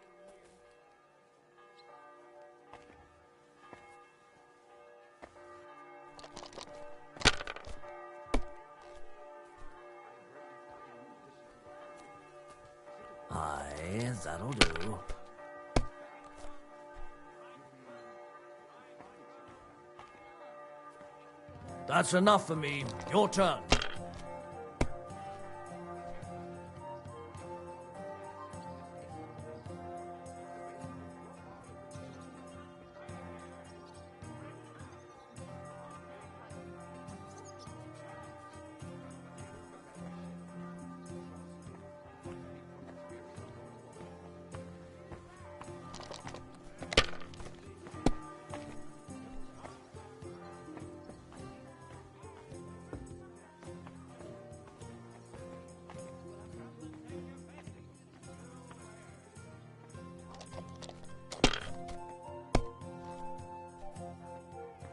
Aye, that'll do. That's enough for me. Your turn.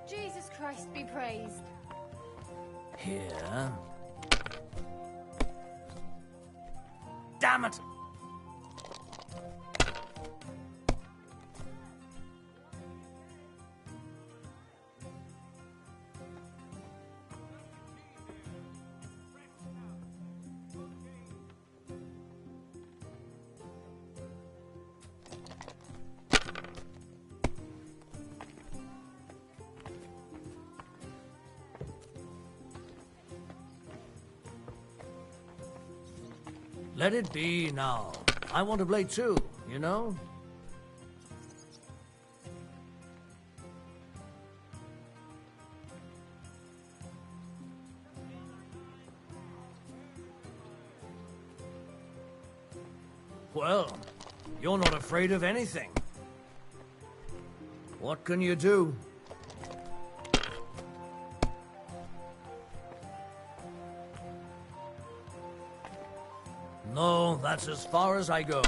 Jesus Christ be praised. Here. Damn it! Let it be now. I want to play too, you know? Well, you're not afraid of anything. What can you do? No, that's as far as I go.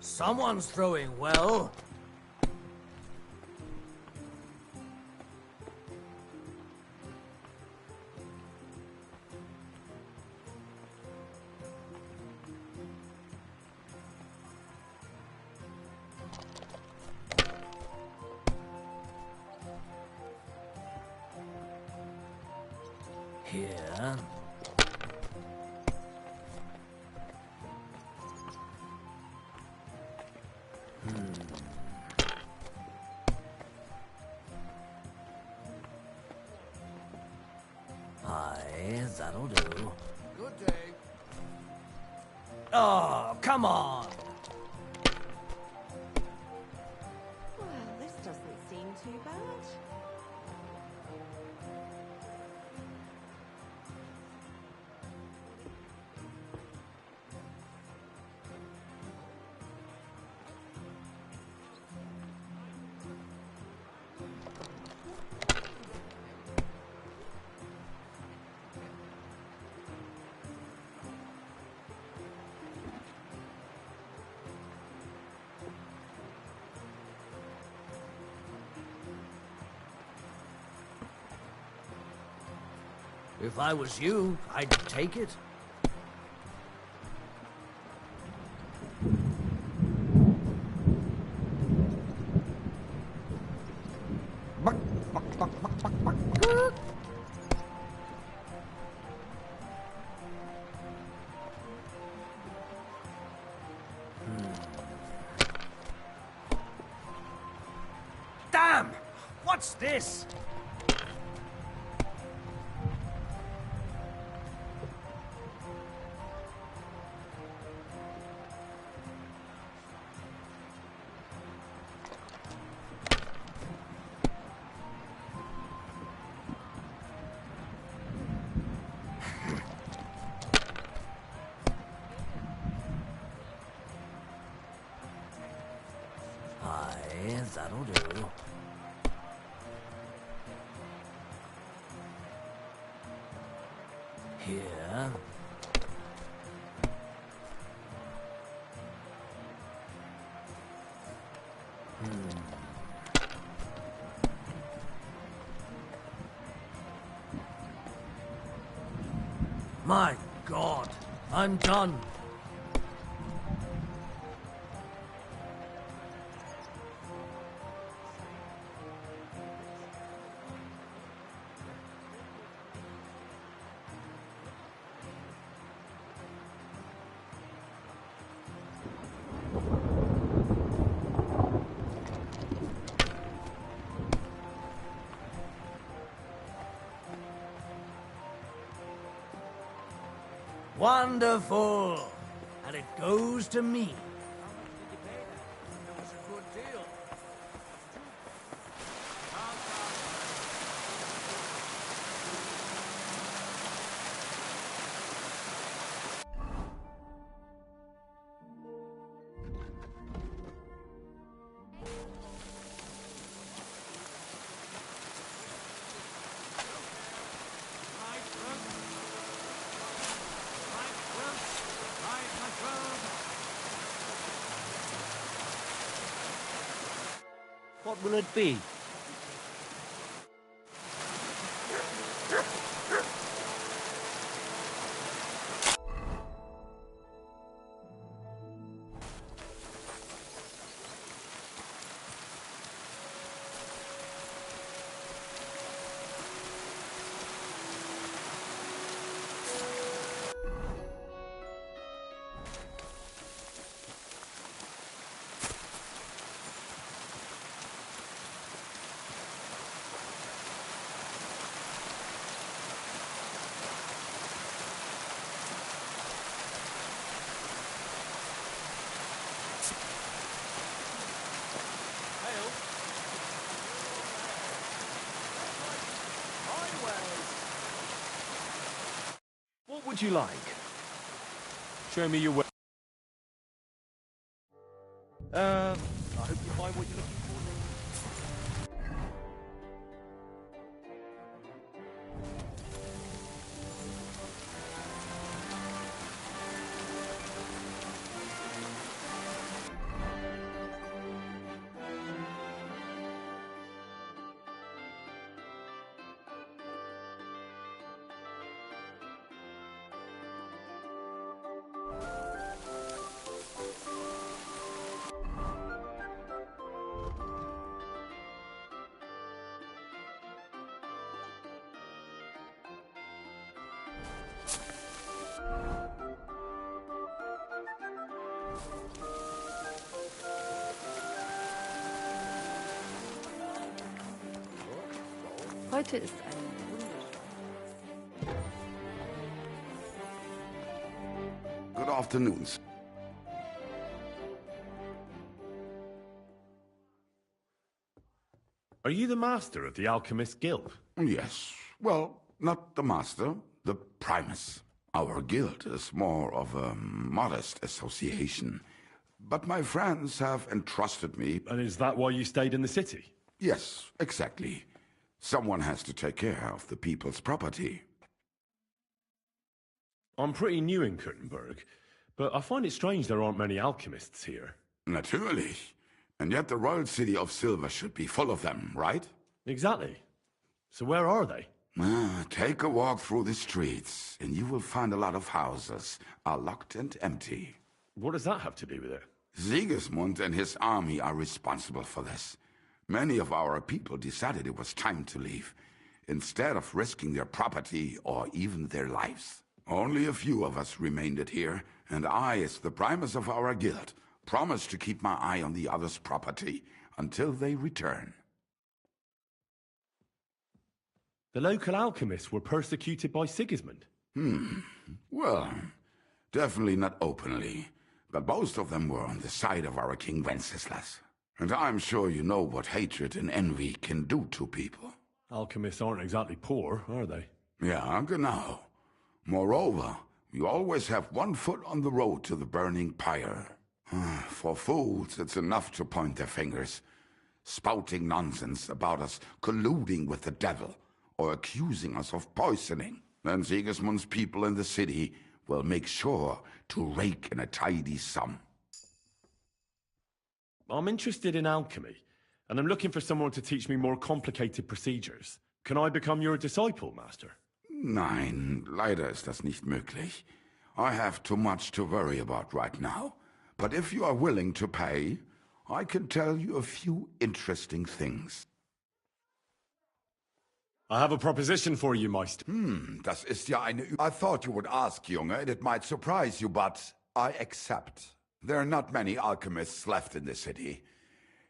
Someone's throwing well. Here. Aye, that'll do. Good day. Oh, come on! Well, this doesn't seem too bad. If I was you, I'd take it. Damn! What's this? That'll do. Here. My God, I'm done. Wonderful! And it goes to me. It was a good deal. What will it be? What would you like? Show me your way. I hope you find what you're looking for. Heute ist ein Good afternoons. Are you the master of the Alchemist Guild? Yes. Well, not the master, the primus. Our guild is more of a modest association. But my friends have entrusted me... And is that why you stayed in the city? Yes, exactly. Someone has to take care of the people's property. I'm pretty new in Kuttenberg, but I find it strange there aren't many alchemists here. Natürlich. And yet the royal city of Silver should be full of them, right? Exactly. So where are they? Take a walk through the streets, and you will find a lot of houses are locked and empty. What does that have to do with it? Sigismund and his army are responsible for this. Many of our people decided it was time to leave, instead of risking their property or even their lives. Only a few of us remained here, and I, as the primus of our guild, promised to keep my eye on the others' property until they return. The local alchemists were persecuted by Sigismund? Well, definitely not openly, but most of them were on the side of our King Wenceslas. And I'm sure you know what hatred and envy can do to people. Alchemists aren't exactly poor, are they? Yeah, genau. Moreover, we always have one foot on the road to the burning pyre. For fools, it's enough to point their fingers. spouting nonsense about us colluding with the devil or accusing us of poisoning. Then Sigismund's people in the city will make sure to rake in a tidy sum. I'm interested in alchemy, and I'm looking for someone to teach me more complicated procedures. Can I become your disciple, Master? Nein, leider ist das nicht möglich. I have too much to worry about right now. But if you are willing to pay, I can tell you a few interesting things. I have a proposition for you, Meister. Das ist ja eine... I thought you would ask, Junge, and it might surprise you, but I accept. There are not many alchemists left in the city.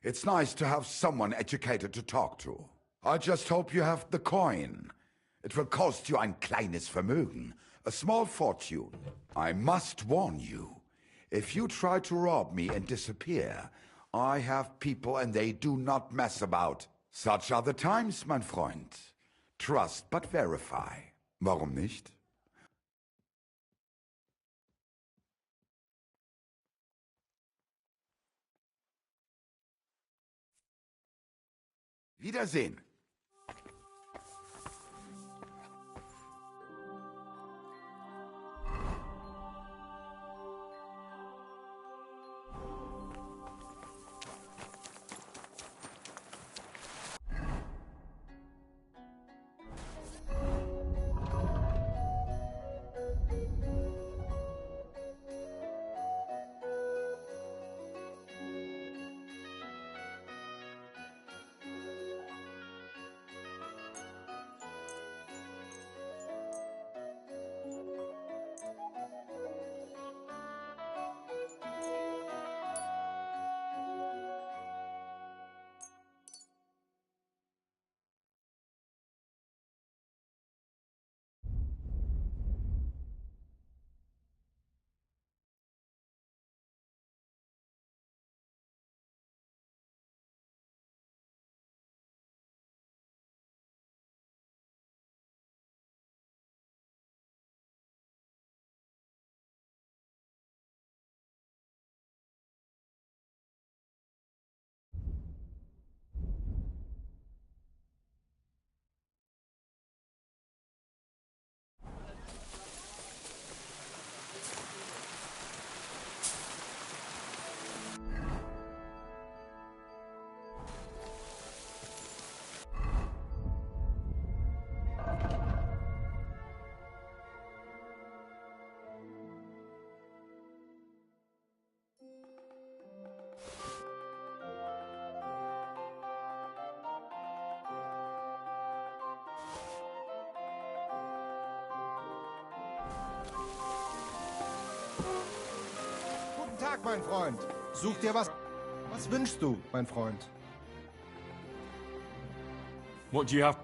It's nice to have someone educated to talk to. I just hope you have the coin. It will cost you ein kleines Vermögen, a small fortune. I must warn you, if you try to rob me and disappear, I have people and they do not mess about. Such are the times, mein Freund. Trust but verify. Warum nicht? Wiedersehen. Guten Tag, mein Freund. Such dir was... Was wünschst du, mein Freund? What do you have?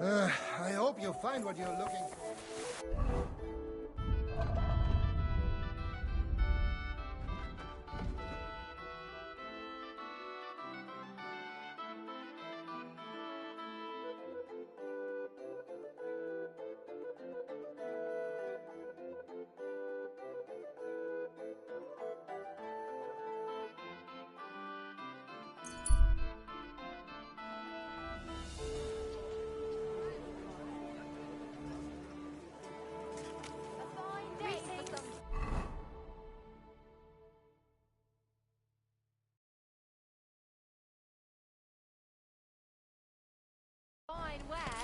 I hope you find what you're looking for.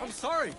I'm sorry.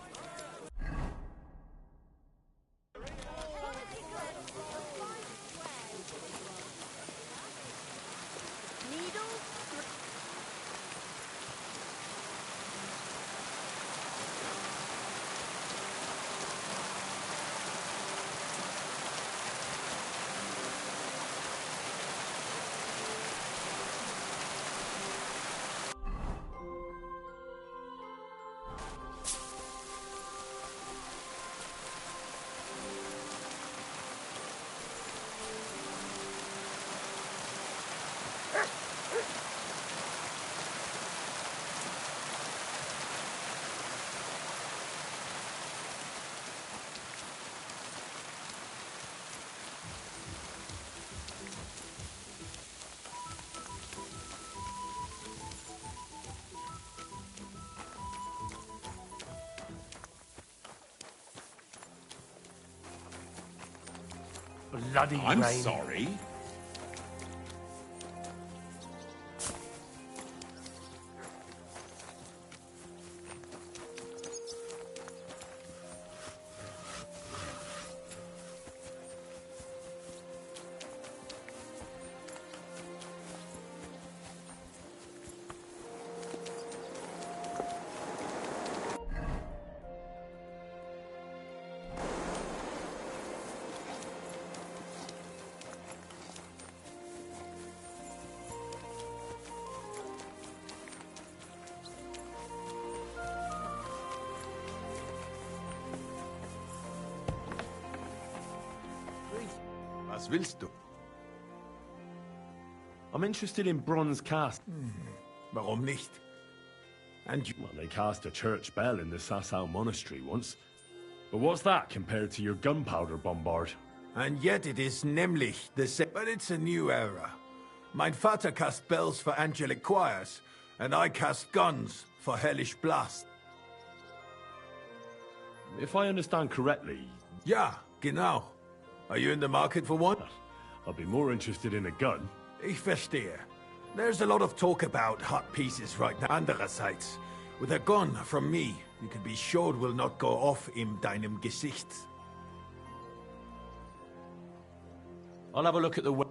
bloody I'm rain. sorry. Was willst du? I'm interested in bronze cast. Warum nicht? And you... Well, they cast a church bell in the Sasau monastery once. But what's that compared to your gunpowder bombard? And yet it is nämlich the same. But it's a new era. Mein Vater cast bells for angelic choirs, and I cast guns for hellish blast. If I understand correctly... Ja, genau. Are you in the market for one? I'll be more interested in a gun. Ich verstehe. There's a lot of talk about hot pieces right now. Andererseits, with a gun from me, you can be sure it will not go off in deinem Gesicht. I'll have a look at the...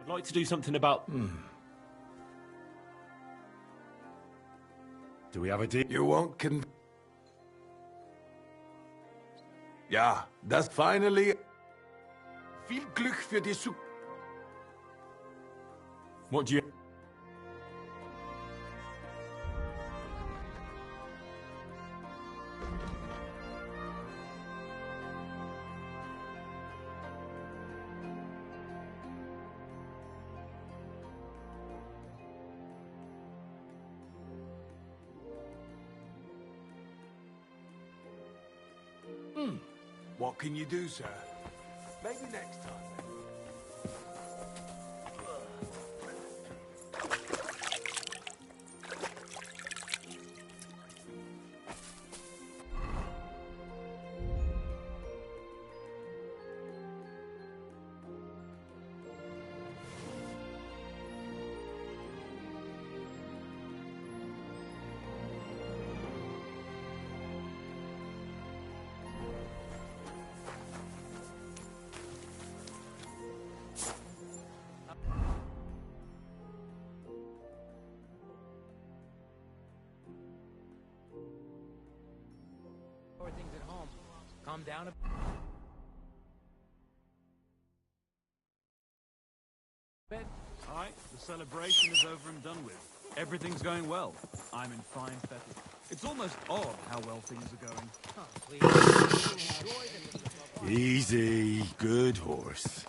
I'd like to do something about... Do we have a deal? You won't Ja, das finally... Viel Glück für die What do you... What can you do, sir? Maybe next time. Things at home. Calm down a bit. All right, the celebration is over and done with. Everything's going well. I'm in fine fettle. It's almost odd how well things are going. Easy, good horse.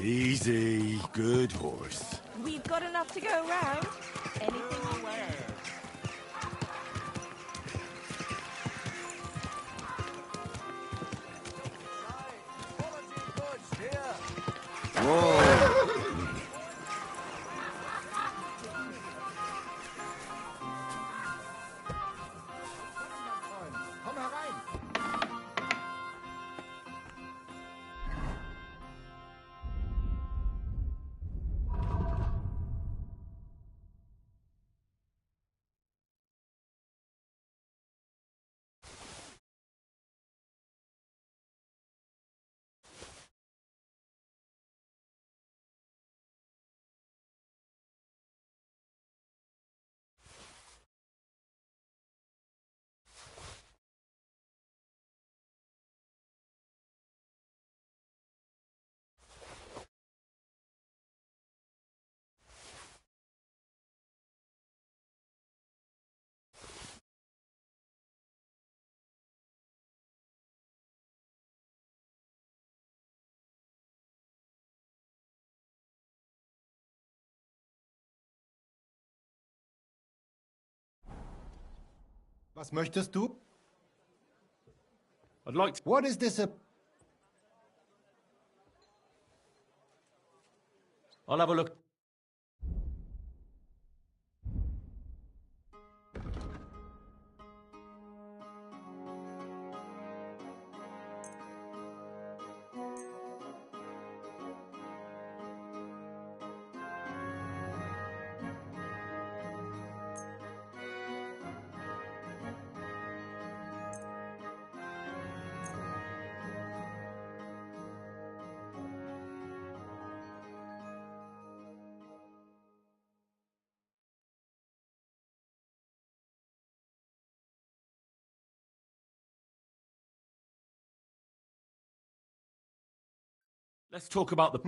Easy, good horse. We've got enough to go around. Anything you want? Whoa! Komm herein! Was möchtest du? I'd like to... What is this? I'll have a look. Let's talk about the...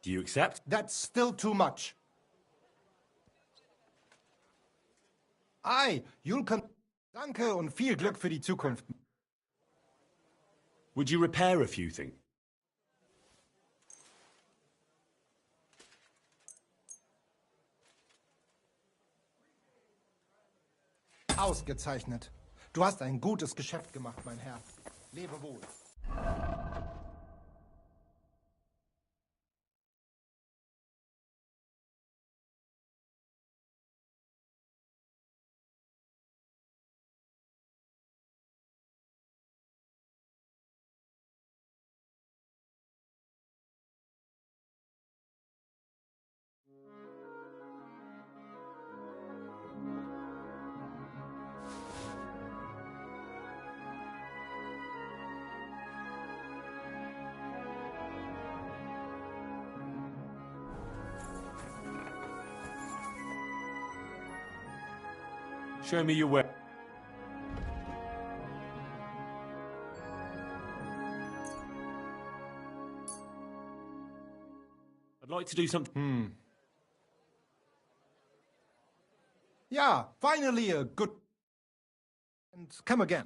Do you accept? That's still too much. Ei, Julkan. Danke und viel Glück für die Zukunft. Would you repair a few things? Ausgezeichnet. Du hast ein gutes Geschäft gemacht, mein Herr. Lebe wohl. Show me your way. I'd like to do something... Yeah, finally a good... And come again.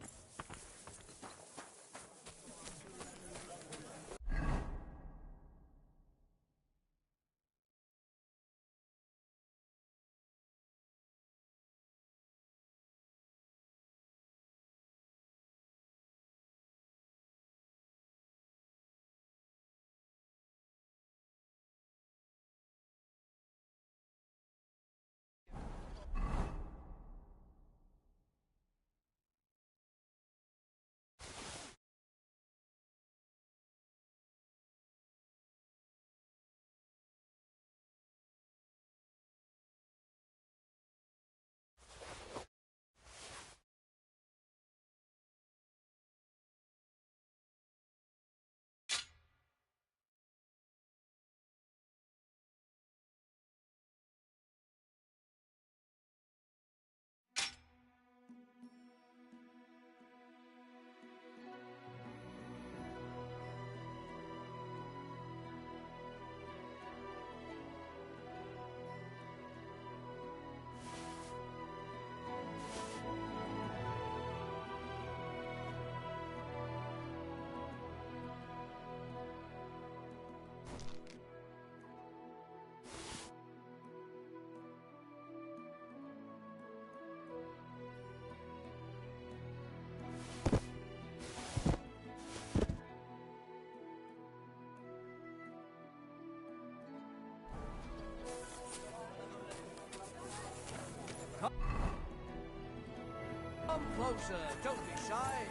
closer. Don't be shy.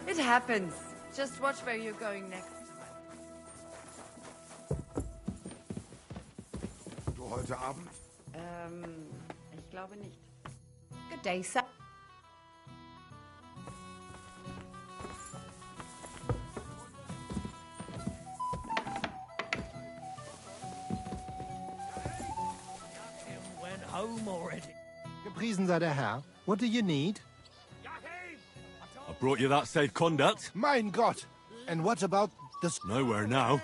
It happens. Just watch where you're going next. Du heute Abend? Ich glaube nicht. Good day, sir. Went home already. Gepriesen sei der Herr. What do you need? I brought you that safe conduct. Mein Gott! And what about the... Nowhere now.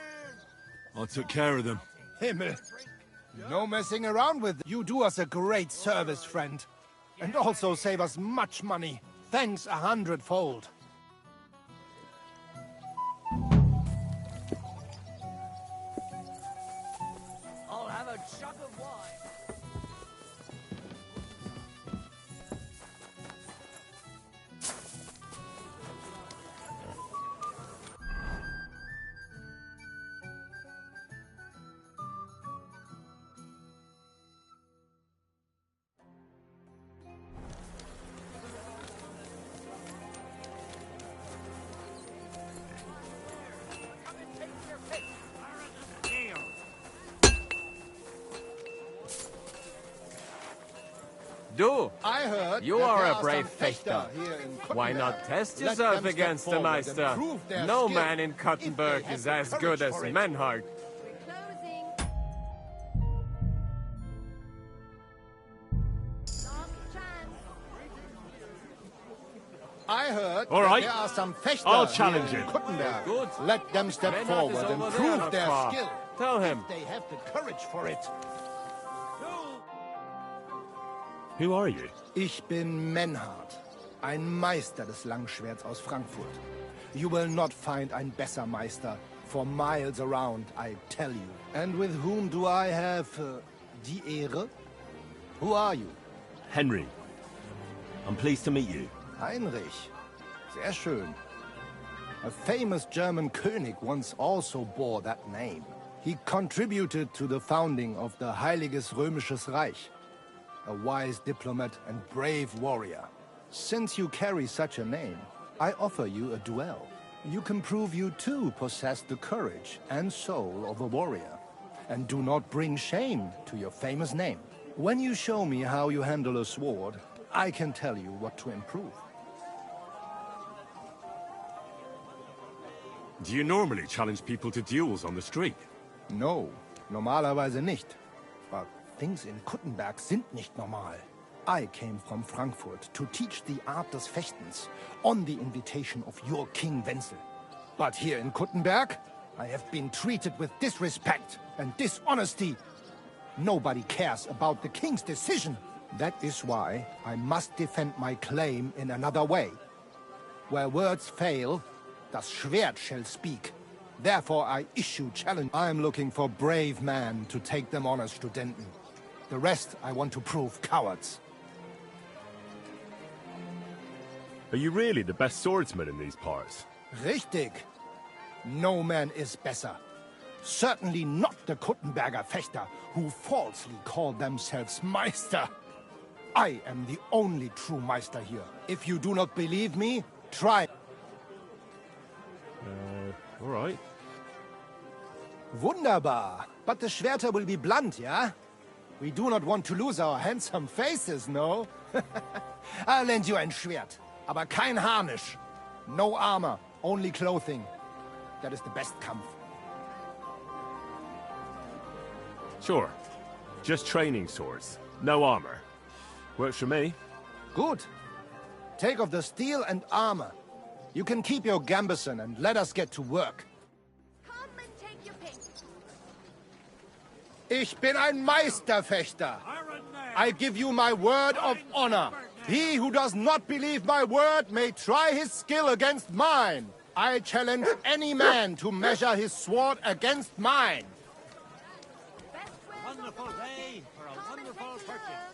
I took care of them. Himmel! No messing around with them. You do us a great service, friend. And also save us much money. Thanks 100-fold. I'll have a jug of wine. Du, I heard you that are there a brave some fechter. here in Why Kuttenberg. not test Let yourself them step against the forward and Meister? prove their No skill, man in if Kuttenberg they have is the as courage good as for it. Menhard. I heard All that right. there are some fechter I'll challenge here in him. Kuttenberg. Good. Let them step Menhard forward is and over prove there, their Papa. skill. Tell him. If they have the courage for it. Who are you? Ich bin Menhard, ein Meister des Langschwerts aus Frankfurt. You will not find ein besser Meister for miles around, I tell you. And with whom do I have die Ehre? Who are you? Henry. I'm pleased to meet you. Heinrich. Sehr schön. A famous German König once also bore that name. He contributed to the founding of the Heiliges Römisches Reich. A wise diplomat and brave warrior. Since you carry such a name, I offer you a duel. You can prove you too possess the courage and soul of a warrior. And do not bring shame to your famous name. When you show me how you handle a sword, I can tell you what to improve. Do you normally challenge people to duels on the street? No, normalerweise nicht. But things in Kuttenberg sind nicht normal. I came from Frankfurt to teach the art des Fechtens on the invitation of your King Wenzel. But here in Kuttenberg, I have been treated with disrespect and dishonesty. Nobody cares about the king's decision. That is why I must defend my claim in another way. Where words fail, das Schwert shall speak. Therefore I issue challenge. I am looking for brave men to take them on as Studenten. The rest I want to prove cowards. Are you really the best swordsman in these parts? Richtig. No man is besser. Certainly not the Kuttenberger Fechter, who falsely call themselves Meister. I am the only true Meister here. If you do not believe me, try. All right. Wunderbar. But the Schwerter will be blunt, yeah? We do not want to lose our handsome faces, no? I'll lend you ein Schwert, aber kein Harnisch. No armor, only clothing. That is the best Kampf. Sure. Just training swords. No armor. Works for me. Good. Take off the steel and armor. You can keep your gambeson and let us get to work. Come and take your pick. Ich bin ein Meisterfechter. I give you my word of honor. He who does not believe my word may try his skill against mine. I challenge any man to measure his sword against mine. Wonderful day for a wonderful purchase.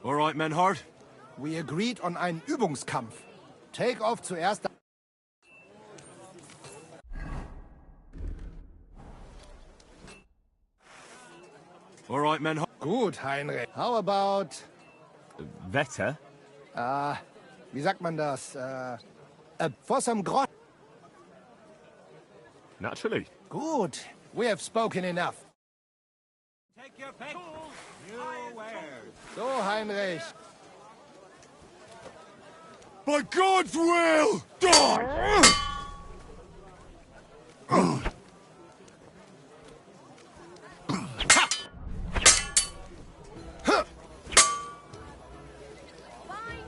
All right, Menhard. We agreed on einen Übungskampf. Take off zuerst. right, Menhard? Gut, Heinrich. How about... Wetter? Wie sagt man das? For some grot... Naturally. Good. We have spoken enough. Take your pick. New wares. So, Heinrich. By God's will! Fine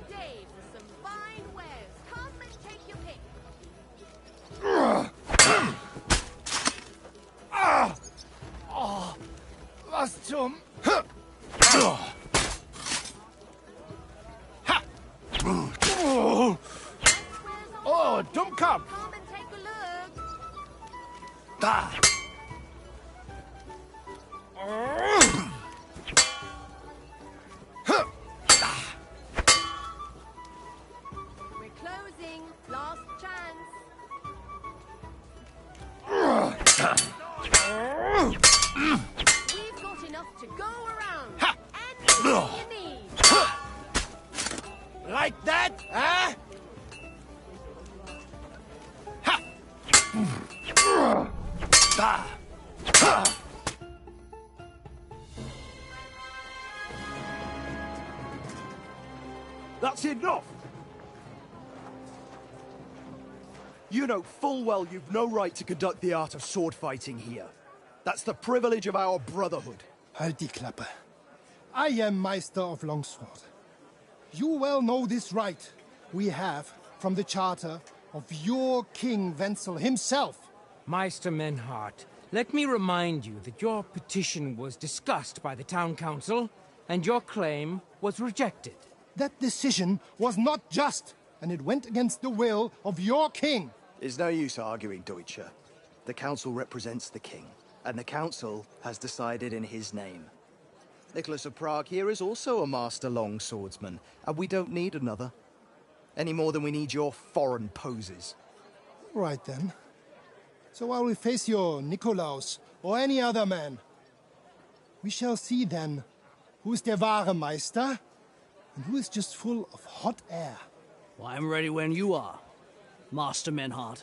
day for some fine wares. Come and take your pick. Was zum... Oh, Dummkopf! Come and take a look. Da! We're closing. Last chance. We've got enough to go around. And what you need. Like that, huh? Da! That's enough! You know full well you've no right to conduct the art of sword fighting here. That's the privilege of our brotherhood. Halt die Klappe. I am Meister of Longsword. You well know this right we have from the charter of your King Wenzel himself. Meister Menhard, let me remind you that your petition was discussed by the town council, and your claim was rejected. That decision was not just, and it went against the will of your king. It's no use arguing, Deutscher. The council represents the king, and the council has decided in his name. Nicholas of Prague here is also a master longswordsman, and we don't need another. Any more than we need your foreign poses. Right then. So I will face your Nikolaus or any other man. We shall see then who is der wahre Meister and who is just full of hot air. Well, I'm ready when you are, Master Menhard.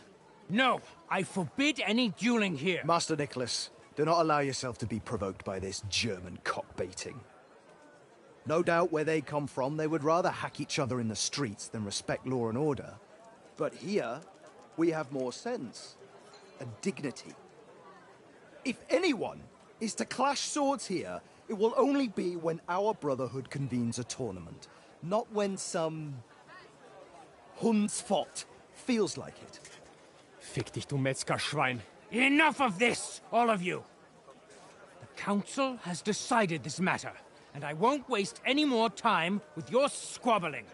No, I forbid any dueling here. Master Nicholas, do not allow yourself to be provoked by this German cock-baiting. No doubt where they come from, they would rather hack each other in the streets than respect law and order. But here, we have more sense and dignity. If anyone is to clash swords here, it will only be when our brotherhood convenes a tournament, not when some Hundsfott feels like it. Fick dich, du Metzgerschwein. Enough of this, all of you! The council has decided this matter, and I won't waste any more time with your squabbling.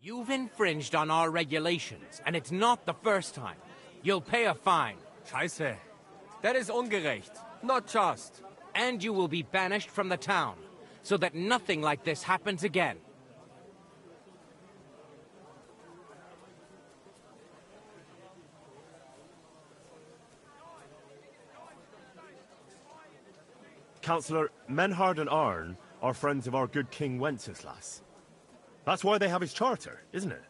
You've infringed on our regulations, and it's not the first time. You'll pay a fine. Scheiße. That is ungerecht. Not just. And you will be banished from the town, so that nothing like this happens again. Councillor, Menhard and Arn are friends of our good King Wenceslas. That's why they have his charter, isn't it?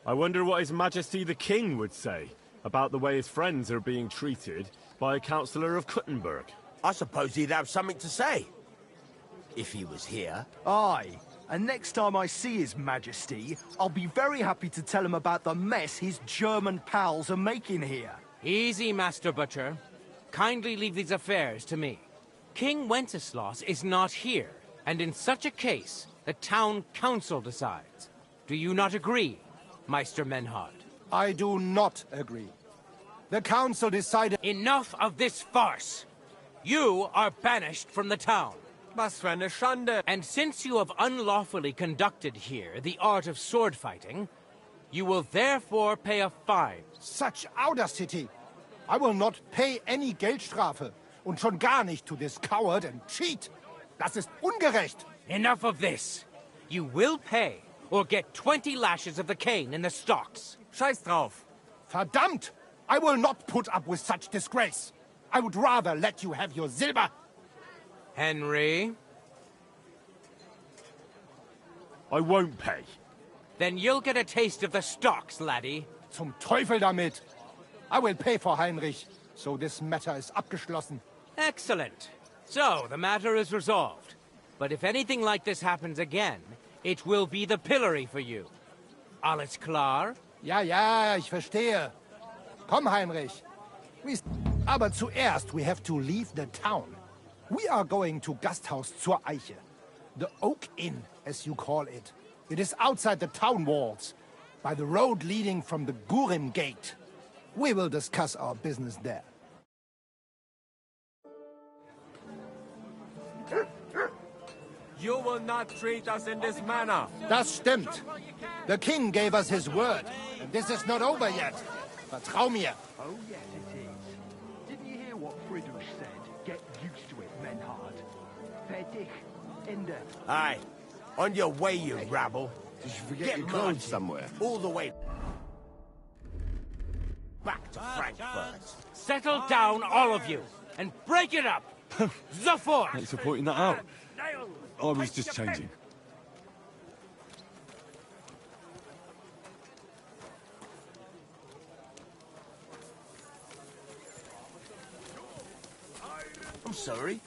I wonder what His Majesty the King would say about the way his friends are being treated by a councillor of Kuttenberg. I suppose he'd have something to say. If he was here. Aye, and next time I see His Majesty, I'll be very happy to tell him about the mess his German pals are making here. Easy, Master Butcher. Kindly leave these affairs to me. King Wenceslas is not here, and in such a case, the town council decides. Do you not agree, Meister Menhard? I do not agree. The council decided... Enough of this farce! You are banished from the town. Was für eine Schande! And since you have unlawfully conducted here the art of sword fighting, you will therefore pay a fine. Such audacity! I will not pay any Geldstrafe. Und schon gar nicht to this coward and cheat. Das ist ungerecht. Enough of this. You will pay, or get 20 lashes of the cane in the stocks. Scheiß drauf. Verdammt! I will not put up with such disgrace. I would rather let you have your silber. Henry? I won't pay. Then you'll get a taste of the stocks, laddie. Zum Teufel damit. I will pay for Heinrich, so this matter is abgeschlossen. Excellent. So, the matter is resolved. But if anything like this happens again, it will be the pillory for you. Alles klar? Ja, ja, ich verstehe. Komm, Heinrich. Aber zuerst, we have to leave the town. We are going to Gasthaus zur Eiche. The Oak Inn, as you call it. It is outside the town walls, by the road leading from the Gurim Gate. We will discuss our business there. You will not treat us in this manner. Das stimmt. The king gave us his word, and this is not over yet. Vertrau mir. Oh, yes, it is. Didn't you hear what Friedrich said? Get used to it, Menhard. Fertig. Ende. Aye. On your way, you rabble. Did you forget your clothes somewhere? All the way back to Frankfurt. Settle down, all of you, and break it up. Sofort! Thanks for pointing that out. I was just changing. I'm sorry.